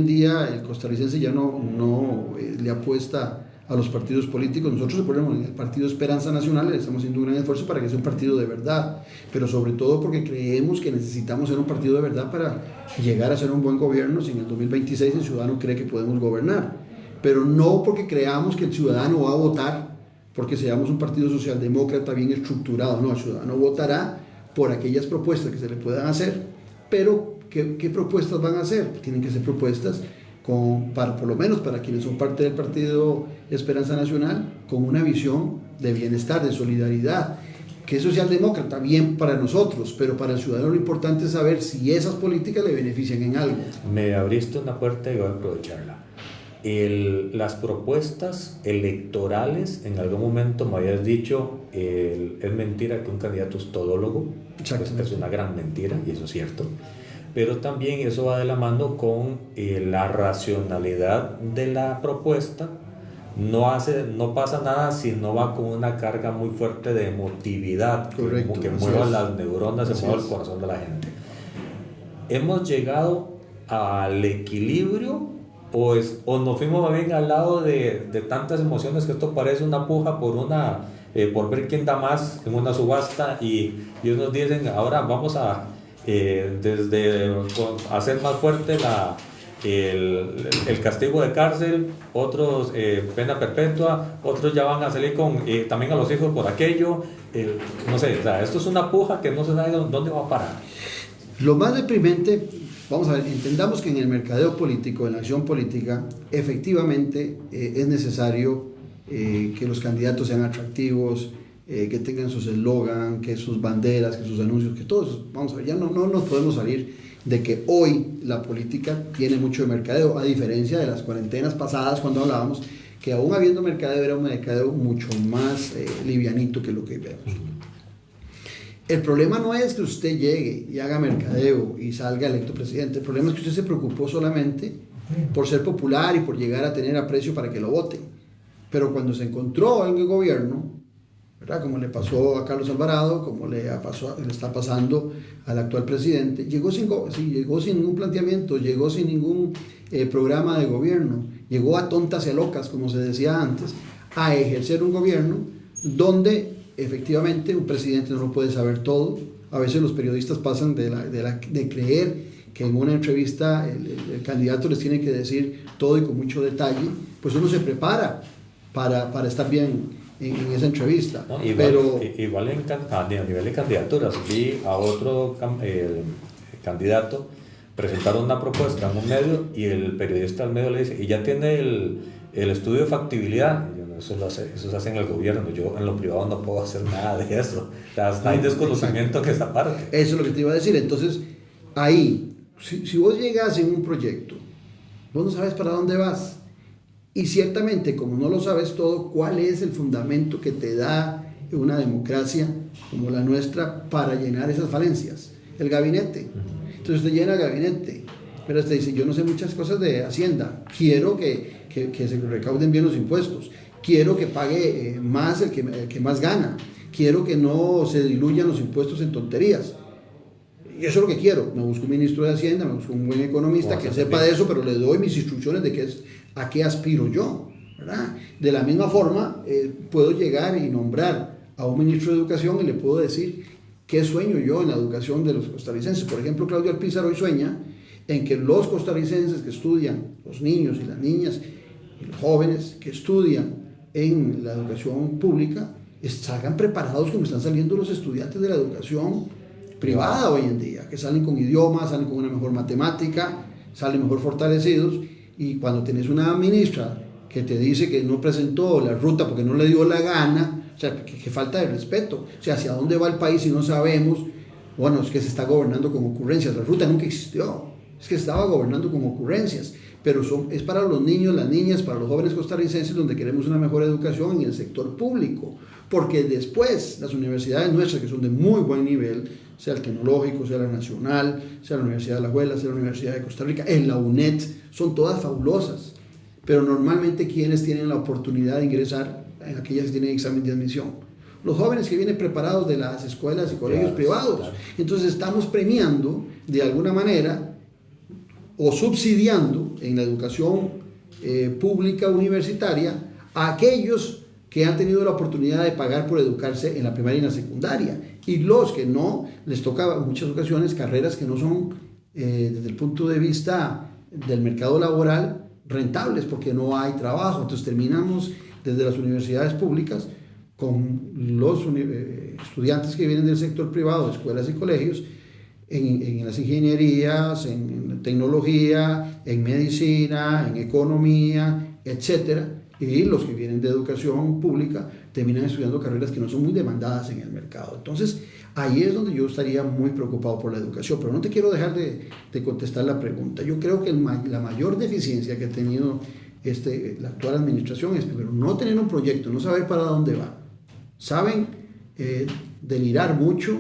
día el costarricense ya no le apuesta a los partidos políticos. Nosotros ponemos en el Partido Esperanza Nacional, le estamos haciendo un gran esfuerzo para que sea un partido de verdad, pero sobre todo porque creemos que necesitamos ser un partido de verdad para llegar a ser un buen gobierno si en el 2026 el ciudadano cree que podemos gobernar, pero no porque creamos que el ciudadano va a votar porque seamos un partido socialdemócrata bien estructurado. No, el ciudadano votará por aquellas propuestas que se le puedan hacer, pero ¿qué propuestas van a hacer? Tienen que ser propuestas por lo menos para quienes son parte del Partido Esperanza Nacional, con una visión de bienestar, de solidaridad, que es socialdemócrata, bien para nosotros, pero para el ciudadano lo importante es saber si esas políticas le benefician en algo. Me abriste una puerta y voy a aprovecharla. Las propuestas electorales, en algún momento me habías dicho, es mentira que un candidato es todólogo. Es una gran mentira y eso es cierto. Pero también eso va de la mano con la racionalidad de la propuesta. No pasa nada si no va con una carga muy fuerte de emotividad. Correcto, que mueva las neuronas, se mueva el corazón de la gente. Hemos llegado al equilibrio o nos fuimos bien al lado de tantas emociones que esto parece una puja por ver quién da más en una subasta y unos dicen ahora vamos a hacer más fuerte el castigo de cárcel, otros pena perpetua, otros ya van a salir con también a los hijos por aquello, no sé, o sea, esto es una puja que no se sabe dónde va a parar. Lo más deprimente, vamos a ver, entendamos que en el mercadeo político, en la acción política, efectivamente es necesario que los candidatos sean atractivos, que tengan sus eslogan, que sus banderas, que sus anuncios, que todos, vamos a ver, ya no nos podemos salir de que hoy la política tiene mucho de mercadeo, a diferencia de las cuarentenas pasadas cuando hablábamos que aún habiendo mercadeo era un mercadeo mucho más livianito que lo que vemos. El problema no es que usted llegue y haga mercadeo y salga electo presidente, el problema es que usted se preocupó solamente por ser popular y por llegar a tener aprecio para que lo voten, pero cuando se encontró en el gobierno, ¿verdad? Como le pasó a Carlos Alvarado, como le está pasando al actual presidente, llegó sin ningún planteamiento, llegó sin ningún programa de gobierno, llegó a tontas y a locas, como se decía antes, a ejercer un gobierno donde efectivamente un presidente no lo puede saber todo. A veces los periodistas pasan de creer que en una entrevista el candidato les tiene que decir todo y con mucho detalle, pues uno se prepara para estar bien en esa entrevista. No, igual a nivel de candidaturas, vi a otro candidato presentar una propuesta en un medio y el periodista al medio le dice, ¿y ya tiene el estudio de factibilidad? Y yo, no, eso se hace en el gobierno, yo en lo privado no puedo hacer nada de eso. O sea, hay desconocimiento en esa parte. Eso es lo que te iba a decir. Entonces, ahí, si vos llegas en un proyecto, vos no sabes para dónde vas. Y ciertamente, como no lo sabes todo, ¿cuál es el fundamento que te da una democracia como la nuestra para llenar esas falencias? El gabinete. Entonces te llena el gabinete, pero te dice, yo no sé muchas cosas de Hacienda, quiero que se recauden bien los impuestos, quiero que pague más el que más gana, quiero que no se diluyan los impuestos en tonterías. Y eso es lo que quiero. Me busco un ministro de Hacienda, me busco un buen economista que sepa de eso, pero le doy mis instrucciones de a qué aspiro yo, ¿verdad? De la misma forma, puedo llegar y nombrar a un ministro de Educación y le puedo decir qué sueño yo en la educación de los costarricenses. Por ejemplo, Claudio Alpizar hoy sueña en que los costarricenses que estudian, los niños y las niñas y los jóvenes que estudian en la educación pública, salgan preparados como están saliendo los estudiantes de la educación privada hoy en día, que salen con idiomas, salen con una mejor matemática, salen mejor fortalecidos. Y cuando tenés una ministra que te dice que no presentó la ruta porque no le dio la gana, o sea, que falta de respeto. O sea, ¿hacia dónde va el país si no sabemos? Bueno, es que se está gobernando con ocurrencias. La ruta nunca existió. Es que se estaba gobernando con ocurrencias. Pero es para los niños, las niñas, para los jóvenes costarricenses donde queremos una mejor educación en el sector público. Porque después las universidades nuestras, que son de muy buen nivel, sea el tecnológico, sea la nacional, sea la Universidad de Alajuela, sea la Universidad de Costa Rica, en la UNED, son todas fabulosas, pero normalmente quienes tienen la oportunidad de ingresar en aquellas que tienen examen de admisión, los jóvenes que vienen preparados de las escuelas y colegios privados. Claro. Entonces estamos premiando de alguna manera o subsidiando en la educación pública universitaria a aquellos que han tenido la oportunidad de pagar por educarse en la primaria y en la secundaria, y los que no, les toca en muchas ocasiones carreras que no son desde el punto de vista del mercado laboral rentables porque no hay trabajo. Entonces terminamos desde las universidades públicas con los estudiantes que vienen del sector privado, de escuelas y colegios, en las ingenierías, en tecnología, en medicina, en economía, etcétera. Y los que vienen de educación pública terminan estudiando carreras que no son muy demandadas en el mercado. Entonces, ahí es donde yo estaría muy preocupado por la educación. Pero no te quiero dejar de contestar la pregunta. Yo creo que la mayor deficiencia que ha tenido la actual administración es, primero, no tener un proyecto, no saber para dónde va. Saben delirar mucho,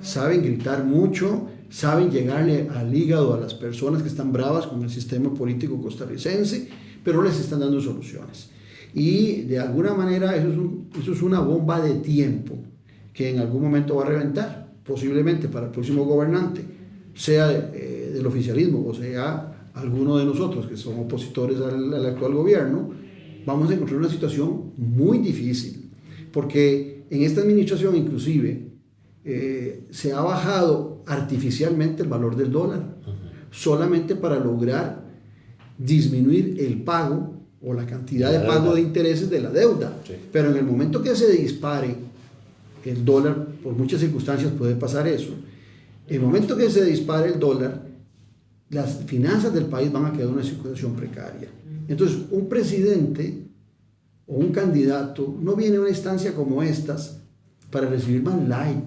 saben gritar mucho, saben llegarle al hígado a las personas que están bravas con el sistema político costarricense, pero les están dando soluciones. Y de alguna manera eso es una bomba de tiempo que en algún momento va a reventar, posiblemente para el próximo gobernante, sea del oficialismo o sea algunos de nosotros que son opositores al actual gobierno, vamos a encontrar una situación muy difícil, porque en esta administración inclusive se ha bajado artificialmente el valor del dólar, solamente para lograr disminuir el pago o la cantidad de pago de intereses de la deuda. Sí. Pero en el momento que se dispare el dólar, por muchas circunstancias puede pasar eso, en el momento que se dispare el dólar, las finanzas del país van a quedar en una situación precaria. Entonces, un presidente o un candidato no viene a una instancia como estas para recibir más like,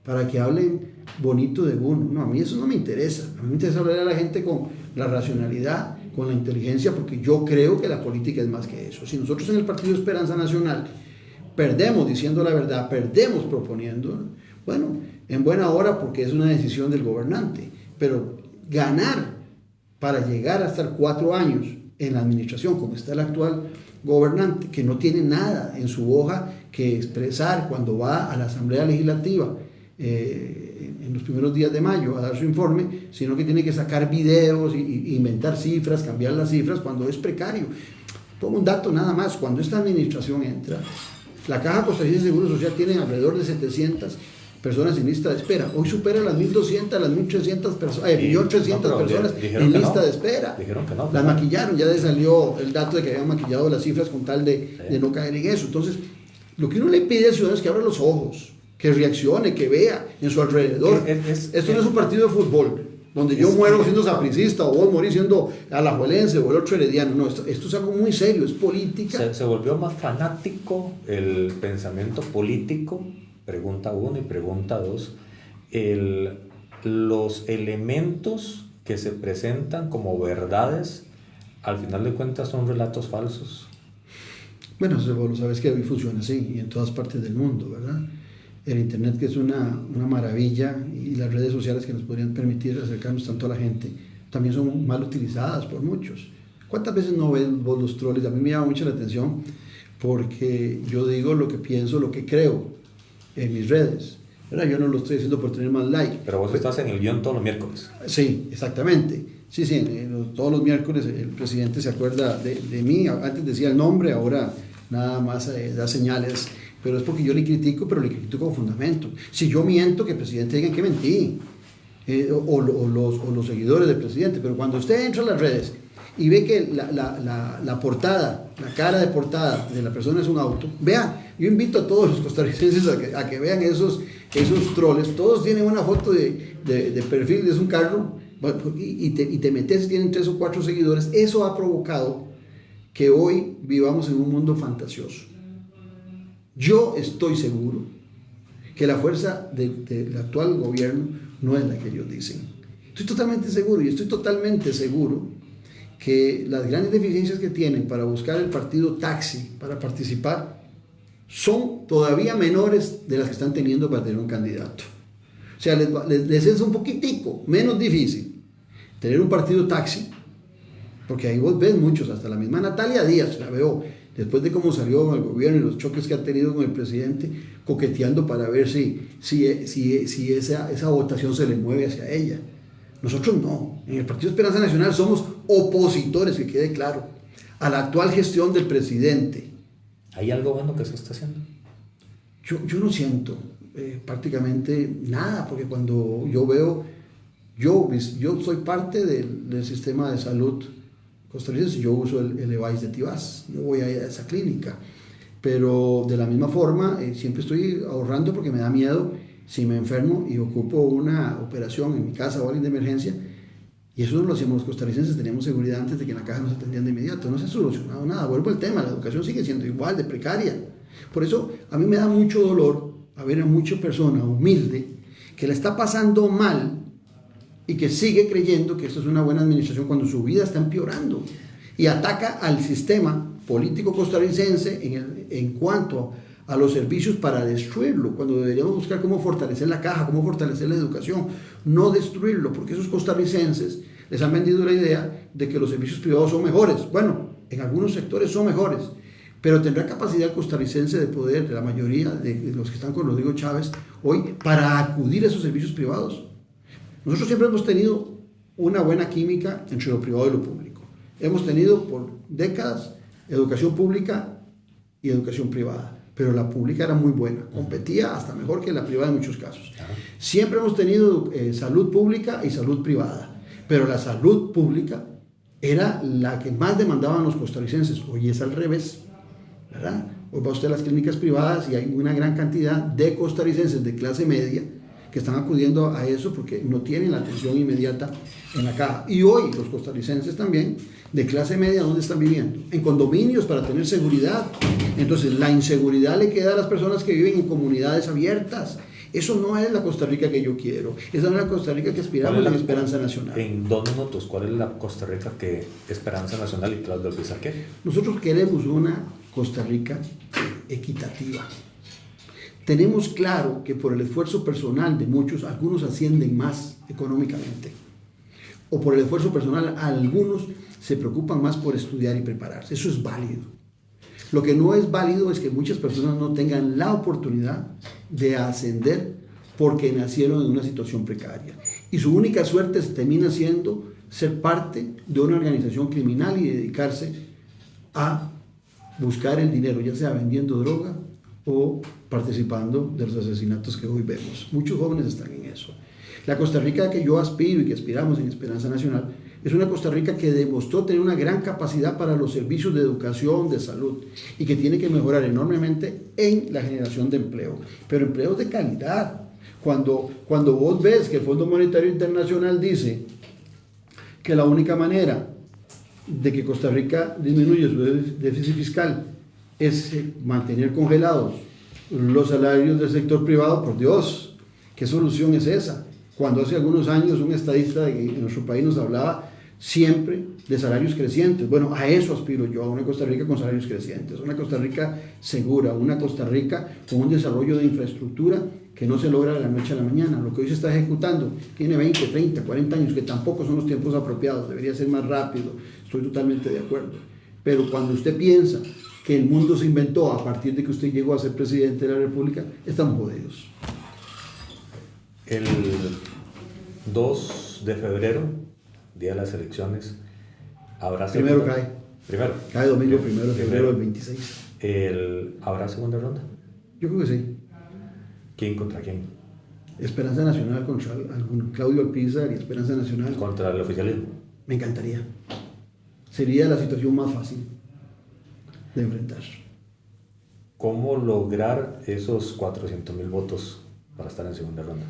para que hablen bonito de uno. No, a mí eso no me interesa. A mí me interesa hablar a la gente con la racionalidad, con la inteligencia, porque yo creo que la política es más que eso. Si nosotros en el Partido Esperanza Nacional perdemos diciendo la verdad, perdemos proponiendo, bueno, en buena hora porque es una decisión del gobernante, pero ganar para llegar a estar 4 años en la administración como está el actual gobernante, que no tiene nada en su hoja que expresar cuando va a la Asamblea Legislativa en los primeros días de mayo a dar su informe, sino que tiene que sacar videos y inventar cifras, cambiar las cifras cuando es precario. Pongo un dato nada más: cuando esta administración entra, la Caja Costarricense de Seguro Social tiene alrededor de 700 personas en lista de espera. Hoy supera las 1.200, las 1.300 personas, 1.300.000 personas en lista de espera. Dijeron que no. Las maquillaron, ya les salió el dato de que habían maquillado las cifras con tal de no caer en eso. Entonces, lo que uno le pide al ciudadano es que abra los ojos, que reaccione, que vea en su alrededor. Esto no es un partido de fútbol, donde yo muero siendo sapricista o vos morís siendo alajuelense o el otro herediano. No, esto es algo muy serio, es política. Se volvió más fanático el pensamiento político, pregunta 1 y pregunta 2. Los elementos que se presentan como verdades, al final de cuentas son relatos falsos. Bueno, vos lo sabes que hoy funciona así y en todas partes del mundo, ¿verdad? El internet, que es una maravilla, y las redes sociales que nos podrían permitir acercarnos tanto a la gente, también son mal utilizadas por muchos. ¿Cuántas veces no ven vos los troles? A mí me llama mucho la atención porque yo digo lo que pienso, lo que creo en mis redes, ¿verdad? Yo no lo estoy haciendo por tener más like. Pero vos estás en el guión todos los miércoles. Sí, exactamente. Sí, todos los miércoles el presidente se acuerda de mí. Antes decía el nombre, ahora nada más da señales. Pero es porque yo le critico, pero le critico con fundamento. Si yo miento, que el presidente diga que mentí, o los seguidores del presidente. Pero cuando usted entra a las redes y ve que la portada, la cara de portada de la persona es un auto, vea, yo invito a todos los costarricenses a que vean esos troles. Todos tienen una foto de perfil, es un carro, y te metes, tienen 3 o 4 seguidores. Eso ha provocado que hoy vivamos en un mundo fantasioso. Yo estoy seguro que la fuerza del actual gobierno no es la que ellos dicen. Estoy totalmente seguro, y estoy totalmente seguro que las grandes deficiencias que tienen para buscar el partido taxi para participar son todavía menores de las que están teniendo para tener un candidato. O sea, les es un poquitico menos difícil tener un partido taxi, porque ahí vos ves muchos, hasta la misma Natalia Díaz, la veo, después de cómo salió el gobierno y los choques que ha tenido con el presidente, coqueteando para ver si esa votación se le mueve hacia ella. Nosotros no. En el Partido Esperanza Nacional somos opositores, que quede claro, a la actual gestión del presidente. ¿Hay algo bueno que se está haciendo? Yo no siento prácticamente nada, porque cuando yo veo, yo soy parte del sistema de salud costarricense. Yo uso el EVAIS de Tibás, no voy a ir a esa clínica, pero de la misma forma siempre estoy ahorrando porque me da miedo si me enfermo y ocupo una operación en mi casa o alguien de emergencia, y eso no lo hacíamos los costarricenses, teníamos seguridad antes de que en la caja nos atendían de inmediato. No se ha solucionado nada. Vuelvo al tema, la educación sigue siendo igual de precaria. Por eso a mí me da mucho dolor a ver a mucha persona humilde que la está pasando mal y que sigue creyendo que esto es una buena administración cuando su vida está empeorando, y ataca al sistema político costarricense en cuanto a los servicios para destruirlo, cuando deberíamos buscar cómo fortalecer la caja, cómo fortalecer la educación, no destruirlo, porque esos costarricenses les han vendido la idea de que los servicios privados son mejores. Bueno, en algunos sectores son mejores, pero tendrá capacidad el costarricense de poder, de la mayoría de los que están con Rodrigo Chávez hoy, para acudir a esos servicios privados. Nosotros siempre hemos tenido una buena química entre lo privado y lo público. Hemos tenido por décadas educación pública y educación privada, pero la pública era muy buena, competía hasta mejor que la privada en muchos casos. Siempre hemos tenido salud pública y salud privada, pero la salud pública era la que más demandaban los costarricenses. Hoy es al revés, ¿verdad? Hoy va usted a las clínicas privadas y hay una gran cantidad de costarricenses de clase media que están acudiendo a eso porque no tienen la atención inmediata en la caja. Y hoy los costarricenses también de clase media, ¿dónde están viviendo? En condominios para tener seguridad. Entonces la inseguridad le queda a las personas que viven en comunidades abiertas. Eso no es la Costa Rica que yo quiero. Esa no es la Costa Rica que aspiramos en Esperanza Nacional. En 2 minutos, ¿cuál es la Costa Rica que Esperanza Nacional y Claudio Alpizar quiere? Nosotros queremos una Costa Rica equitativa. Tenemos claro que por el esfuerzo personal de muchos, algunos ascienden más económicamente. O por el esfuerzo personal, algunos se preocupan más por estudiar y prepararse. Eso es válido. Lo que no es válido es que muchas personas no tengan la oportunidad de ascender porque nacieron en una situación precaria. Y su única suerte termina siendo ser parte de una organización criminal y dedicarse a buscar el dinero, ya sea vendiendo droga o participando de los asesinatos que hoy vemos. Muchos jóvenes están en eso. La Costa Rica que yo aspiro y que aspiramos en Esperanza Nacional es una Costa Rica que demostró tener una gran capacidad para los servicios de educación, de salud, y que tiene que mejorar enormemente en la generación de empleo, pero empleos de calidad. Cuando vos ves que el Fondo Monetario Internacional dice que la única manera de que Costa Rica disminuya su déficit fiscal es mantener congelados los salarios del sector privado, por Dios, ¿qué solución es esa? Cuando hace algunos años un estadista en nuestro país nos hablaba siempre de salarios crecientes. Bueno, a eso aspiro yo, a una Costa Rica con salarios crecientes, una Costa Rica segura, una Costa Rica con un desarrollo de infraestructura que no se logra de la noche a la mañana. Lo que hoy se está ejecutando tiene 20, 30, 40 años, que tampoco son los tiempos apropiados, debería ser más rápido, estoy totalmente de acuerdo. Pero cuando usted piensa que el mundo se inventó a partir de que usted llegó a ser presidente de la República, estamos jodidos. El 2 de febrero, día de las elecciones, habrá Primero cae domingo, 1 de febrero del 26. ¿Habrá segunda ronda? Yo creo que sí. ¿Quién contra quién? Esperanza Nacional contra alguno, Claudio Alpizar y Esperanza Nacional. ¿Contra el oficialismo? Me encantaría. Sería la situación más fácil de enfrentar. ¿Cómo lograr esos 400,000 votos para estar en segunda ronda?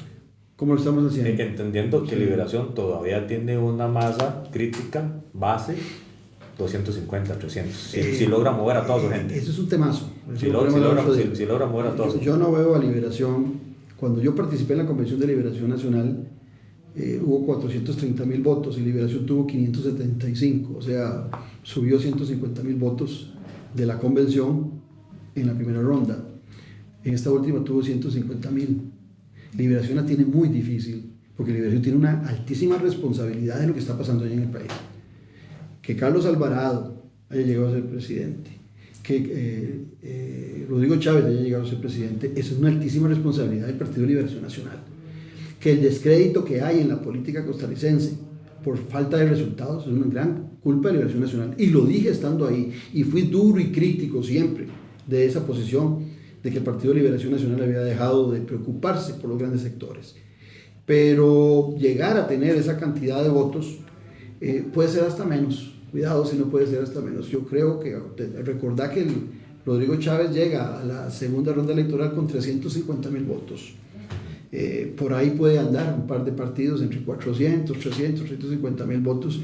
¿Cómo lo estamos haciendo? Entendiendo que Liberación todavía tiene una masa crítica, base, 250, 300. Si logra mover a toda su gente. Eso es un temazo. Si logra mover a toda su gente. Yo no veo a Liberación. Cuando yo participé en la Convención de Liberación Nacional, hubo 430,000 votos y Liberación tuvo 575. O sea, subió 150,000 votos de la convención en la primera ronda. En esta última tuvo 150,000. Liberación la tiene muy difícil, porque Liberación tiene una altísima responsabilidad de lo que está pasando allá en el país. Que Carlos Alvarado haya llegado a ser presidente, que Rodrigo Chávez haya llegado a ser presidente, eso es una altísima responsabilidad del Partido de Liberación Nacional. Que el descrédito que hay en la política costarricense por falta de resultados es una gran culpa de Liberación Nacional. Y lo dije estando ahí, y fui duro y crítico siempre de esa posición, de que el Partido de Liberación Nacional había dejado de preocuparse por los grandes sectores. Pero llegar a tener esa cantidad de votos puede ser hasta menos. Cuidado si no puede ser hasta menos. Yo creo que, recordad que Rodrigo Chávez llega a la segunda ronda electoral con 350,000 votos. Por ahí puede andar un par de partidos entre 400, 300, 350,000 votos.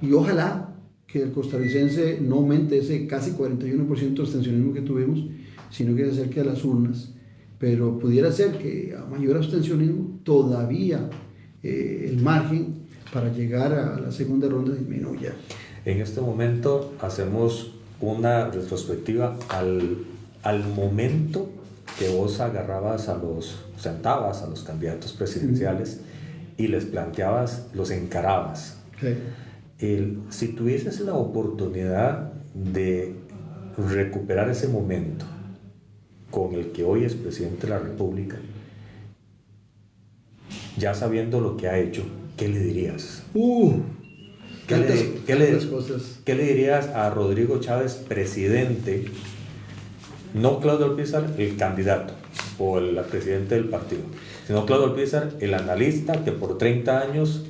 Y ojalá que el costarricense no aumente ese casi 41% de abstencionismo que tuvimos, sino que se acerque a las urnas. Pero pudiera ser que a mayor abstencionismo todavía el margen para llegar a la segunda ronda disminuya. En este momento hacemos una retrospectiva al momento que vos sentabas a los candidatos presidenciales y les planteabas, los encarabas. Sí. Si tuvieses la oportunidad de recuperar ese momento con el que hoy es presidente de la República, ya sabiendo lo que ha hecho, ¿qué le dirías? ¿Qué le dirías a Rodrigo Chávez, presidente? No Claudio Alpizar, el candidato o el presidente del partido, sino Claudio Alpizar, el analista que por 30 años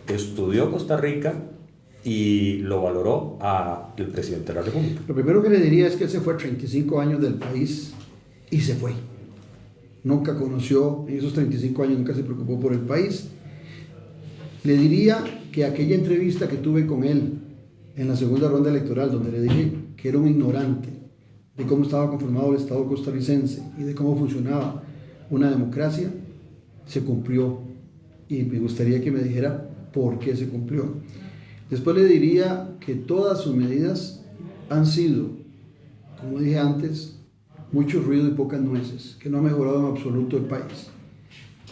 estudió Costa Rica y lo valoró al presidente de la República. Lo primero que le diría es que él se fue 35 años del país y se fue. Nunca conoció, en esos 35 años nunca se preocupó por el país. Le diría que aquella entrevista que tuve con él en la segunda ronda electoral, donde le dije que era un ignorante de cómo estaba conformado el Estado costarricense y de cómo funcionaba una democracia, se cumplió. Y me gustaría que me dijera por qué se cumplió. Después le diría que todas sus medidas han sido, como dije antes, mucho ruido y pocas nueces, que no ha mejorado en absoluto el país.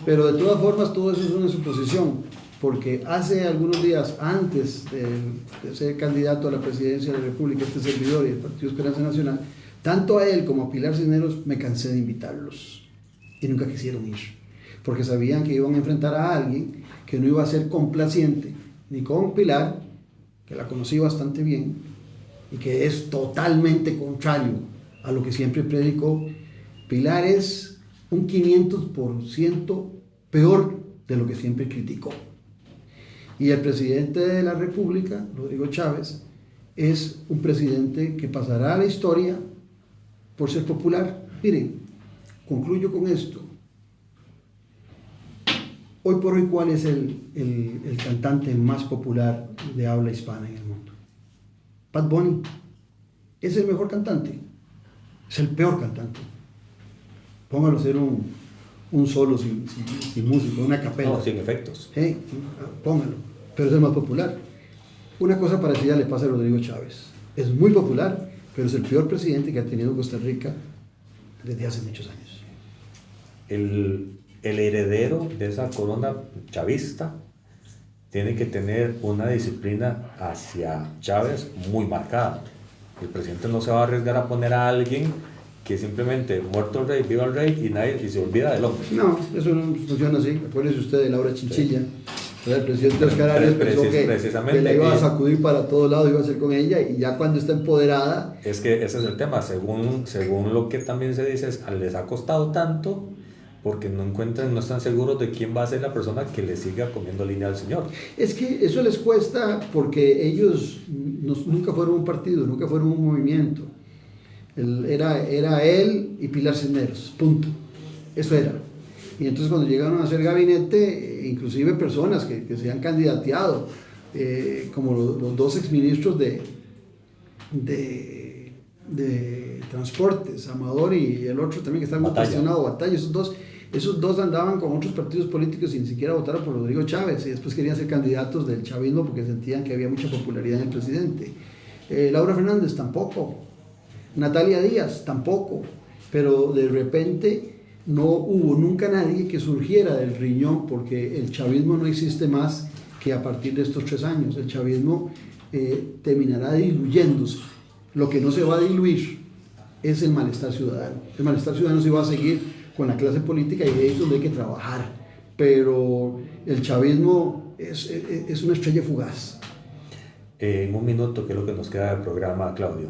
Pero de todas formas todo eso es una suposición, porque hace algunos días antes de ser candidato a la presidencia de la República, este servidor y el Partido Esperanza Nacional, tanto a él como a Pilar Cisneros me cansé de invitarlos y nunca quisieron ir, porque sabían que iban a enfrentar a alguien que no iba a ser complaciente ni con Pilar, que la conocí bastante bien y que es totalmente contrario a lo que siempre predicó. Pilar es un 500% peor de lo que siempre criticó. Y el presidente de la República, Rodrigo Chávez, es un presidente que pasará a la historia por ser popular. Miren, concluyo con esto. Hoy por hoy, ¿cuál es el cantante más popular de habla hispana en el mundo? Bad Bunny. ¿Es el mejor cantante? Es el peor cantante. Póngalo a hacer un solo sin música, una capela. No, sin efectos. Póngalo. Pero es el más popular. Una cosa parecida le pasa a Rodrigo Chávez. Es muy popular, pero es el peor presidente que ha tenido Costa Rica desde hace muchos años. El heredero de esa corona chavista tiene que tener una disciplina hacia Chávez muy marcada. El presidente no se va a arriesgar a poner a alguien que simplemente muerto el rey, viva el rey y se olvida del hombre. No, eso no funciona así. Acuérdese usted de Laura Chinchilla. Sí. El presidente Oscar Arias pensó que la iba a sacudir para todo lado, iba a hacer con ella, y ya cuando está empoderada... Es que ese es el tema. Según lo que también se dice, les ha costado tanto porque no están seguros de quién va a ser la persona que le siga poniendo línea al señor. Es que eso les cuesta porque ellos nunca fueron un partido, nunca fueron un movimiento. Era él y Pilar Cisneros, punto. Eso era. Y entonces cuando llegaron a hacer gabinete, inclusive personas que se han candidateado, como los dos exministros de Transportes, Amador y el otro también que está muy cuestionado, Batalla, esos dos andaban con otros partidos políticos y ni siquiera votaron por Rodrigo Chávez, y después querían ser candidatos del chavismo porque sentían que había mucha popularidad en el presidente. Laura Fernández tampoco, Natalia Díaz tampoco, pero de repente no hubo nunca nadie que surgiera del riñón, porque el chavismo no existe más que a partir de estos 3 años. El chavismo terminará diluyéndose. Lo que no se va a diluir es el malestar ciudadano. El malestar ciudadano se va a seguir con la clase política y ahí es donde hay que trabajar. Pero el chavismo es una estrella fugaz. En un minuto, que es lo que nos queda del programa, Claudio,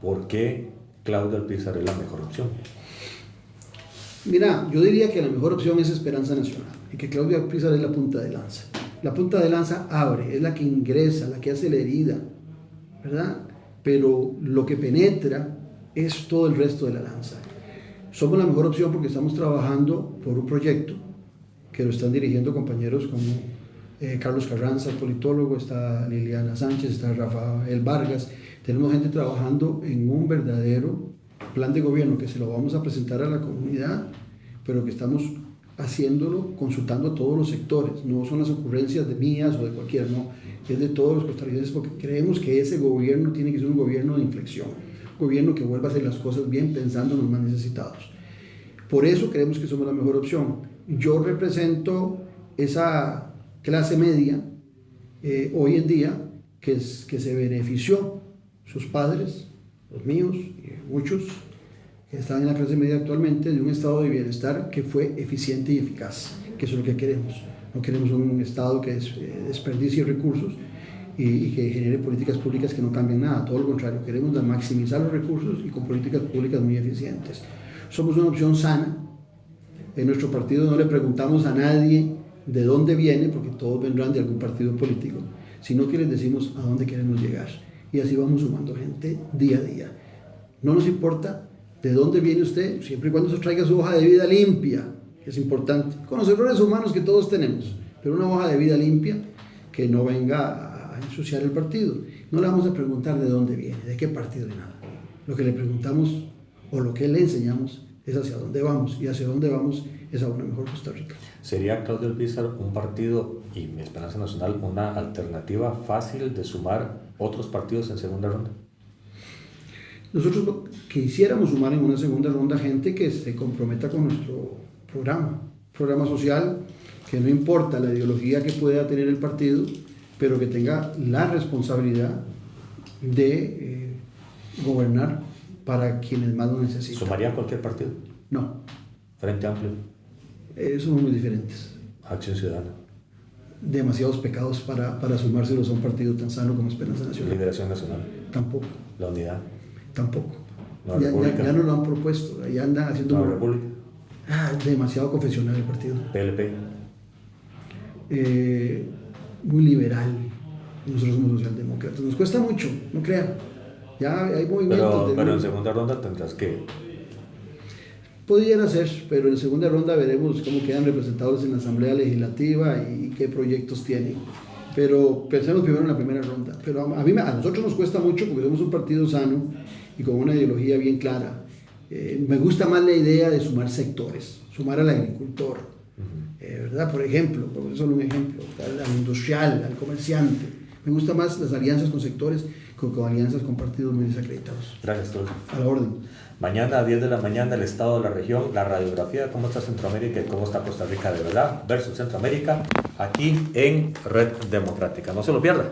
¿por qué Claudio Alpizar es la mejor opción? Mira, yo diría que la mejor opción es Esperanza Nacional y que Claudio Alpizar es la punta de lanza. La punta de lanza abre, es la que ingresa, la que hace la herida, ¿verdad? Pero lo que penetra es todo el resto de la lanza. Somos la mejor opción porque estamos trabajando por un proyecto que lo están dirigiendo compañeros como Carlos Carranza, el politólogo, está Liliana Sánchez, está Rafael Vargas. Tenemos gente trabajando en un verdadero plan de gobierno que se lo vamos a presentar a la comunidad, pero que estamos haciéndolo consultando a todos los sectores. No son las ocurrencias de mías o de cualquiera, no, es de todos los costarricenses, porque creemos que ese gobierno tiene que ser un gobierno de inflexión, un gobierno que vuelva a hacer las cosas bien pensando en los más necesitados. Por eso creemos que somos la mejor opción. Yo represento esa clase media hoy en día que se benefició, sus padres, los míos y muchos que están en la clase media actualmente, de un estado de bienestar que fue eficiente y eficaz, que eso es lo que queremos. No queremos un Estado que desperdicie recursos y que genere políticas públicas que no cambien nada, todo lo contrario, queremos maximizar los recursos y con políticas públicas muy eficientes. Somos una opción sana. En nuestro partido no le preguntamos a nadie de dónde viene, porque todos vendrán de algún partido político, sino que les decimos a dónde queremos llegar. Y así vamos sumando gente día a día. No nos importa de dónde viene usted, siempre y cuando se traiga su hoja de vida limpia, que es importante, con los errores humanos que todos tenemos, pero una hoja de vida limpia que no venga a ensuciar el partido. No le vamos a preguntar de dónde viene, de qué partido, ni nada. Lo que le preguntamos o lo que le enseñamos es hacia dónde vamos, y hacia dónde vamos es a una mejor Costa Rica. ¿Sería Claudio Alpizar un partido y Esperanza Nacional una alternativa fácil de sumar otros partidos en segunda ronda? Nosotros quisiéramos sumar en una segunda ronda gente que se comprometa con nuestro programa social, que no importa la ideología que pueda tener el partido, pero que tenga la responsabilidad de gobernar para quienes más lo necesitan. ¿Sumaría cualquier partido? No. ¿Frente Amplio? Somos muy diferentes. ¿Acción Ciudadana? Demasiados pecados para sumárselos a un partido tan sano como Esperanza Nacional. ¿Liberación Nacional? Tampoco. ¿La Unidad? Tampoco. Ya no lo han propuesto, ya andan haciendo... ¿La República? Demasiado confesional el partido. ¿PLP? Muy liberal. Nosotros somos socialdemócratas. Nos cuesta mucho, no crean. Ya hay movimientos. Pero en segunda ronda tendrás que... Podrían ser, pero en segunda ronda veremos cómo quedan representados en la Asamblea Legislativa y qué proyectos tienen. Pero pensemos primero en la primera ronda. Pero a nosotros nos cuesta mucho porque somos un partido sano y con una ideología bien clara. Me gusta más la idea de sumar sectores, sumar al agricultor, ¿verdad? Por ejemplo, por solo un ejemplo, al industrial, al comerciante. Me gusta más las alianzas con sectores que con alianzas con partidos muy desacreditados. Gracias, Claudio. A la orden. Mañana a 10 de la mañana el estado de la región, la radiografía de cómo está Centroamérica y cómo está Costa Rica de verdad versus Centroamérica, aquí en Red Democrática. No se lo pierda.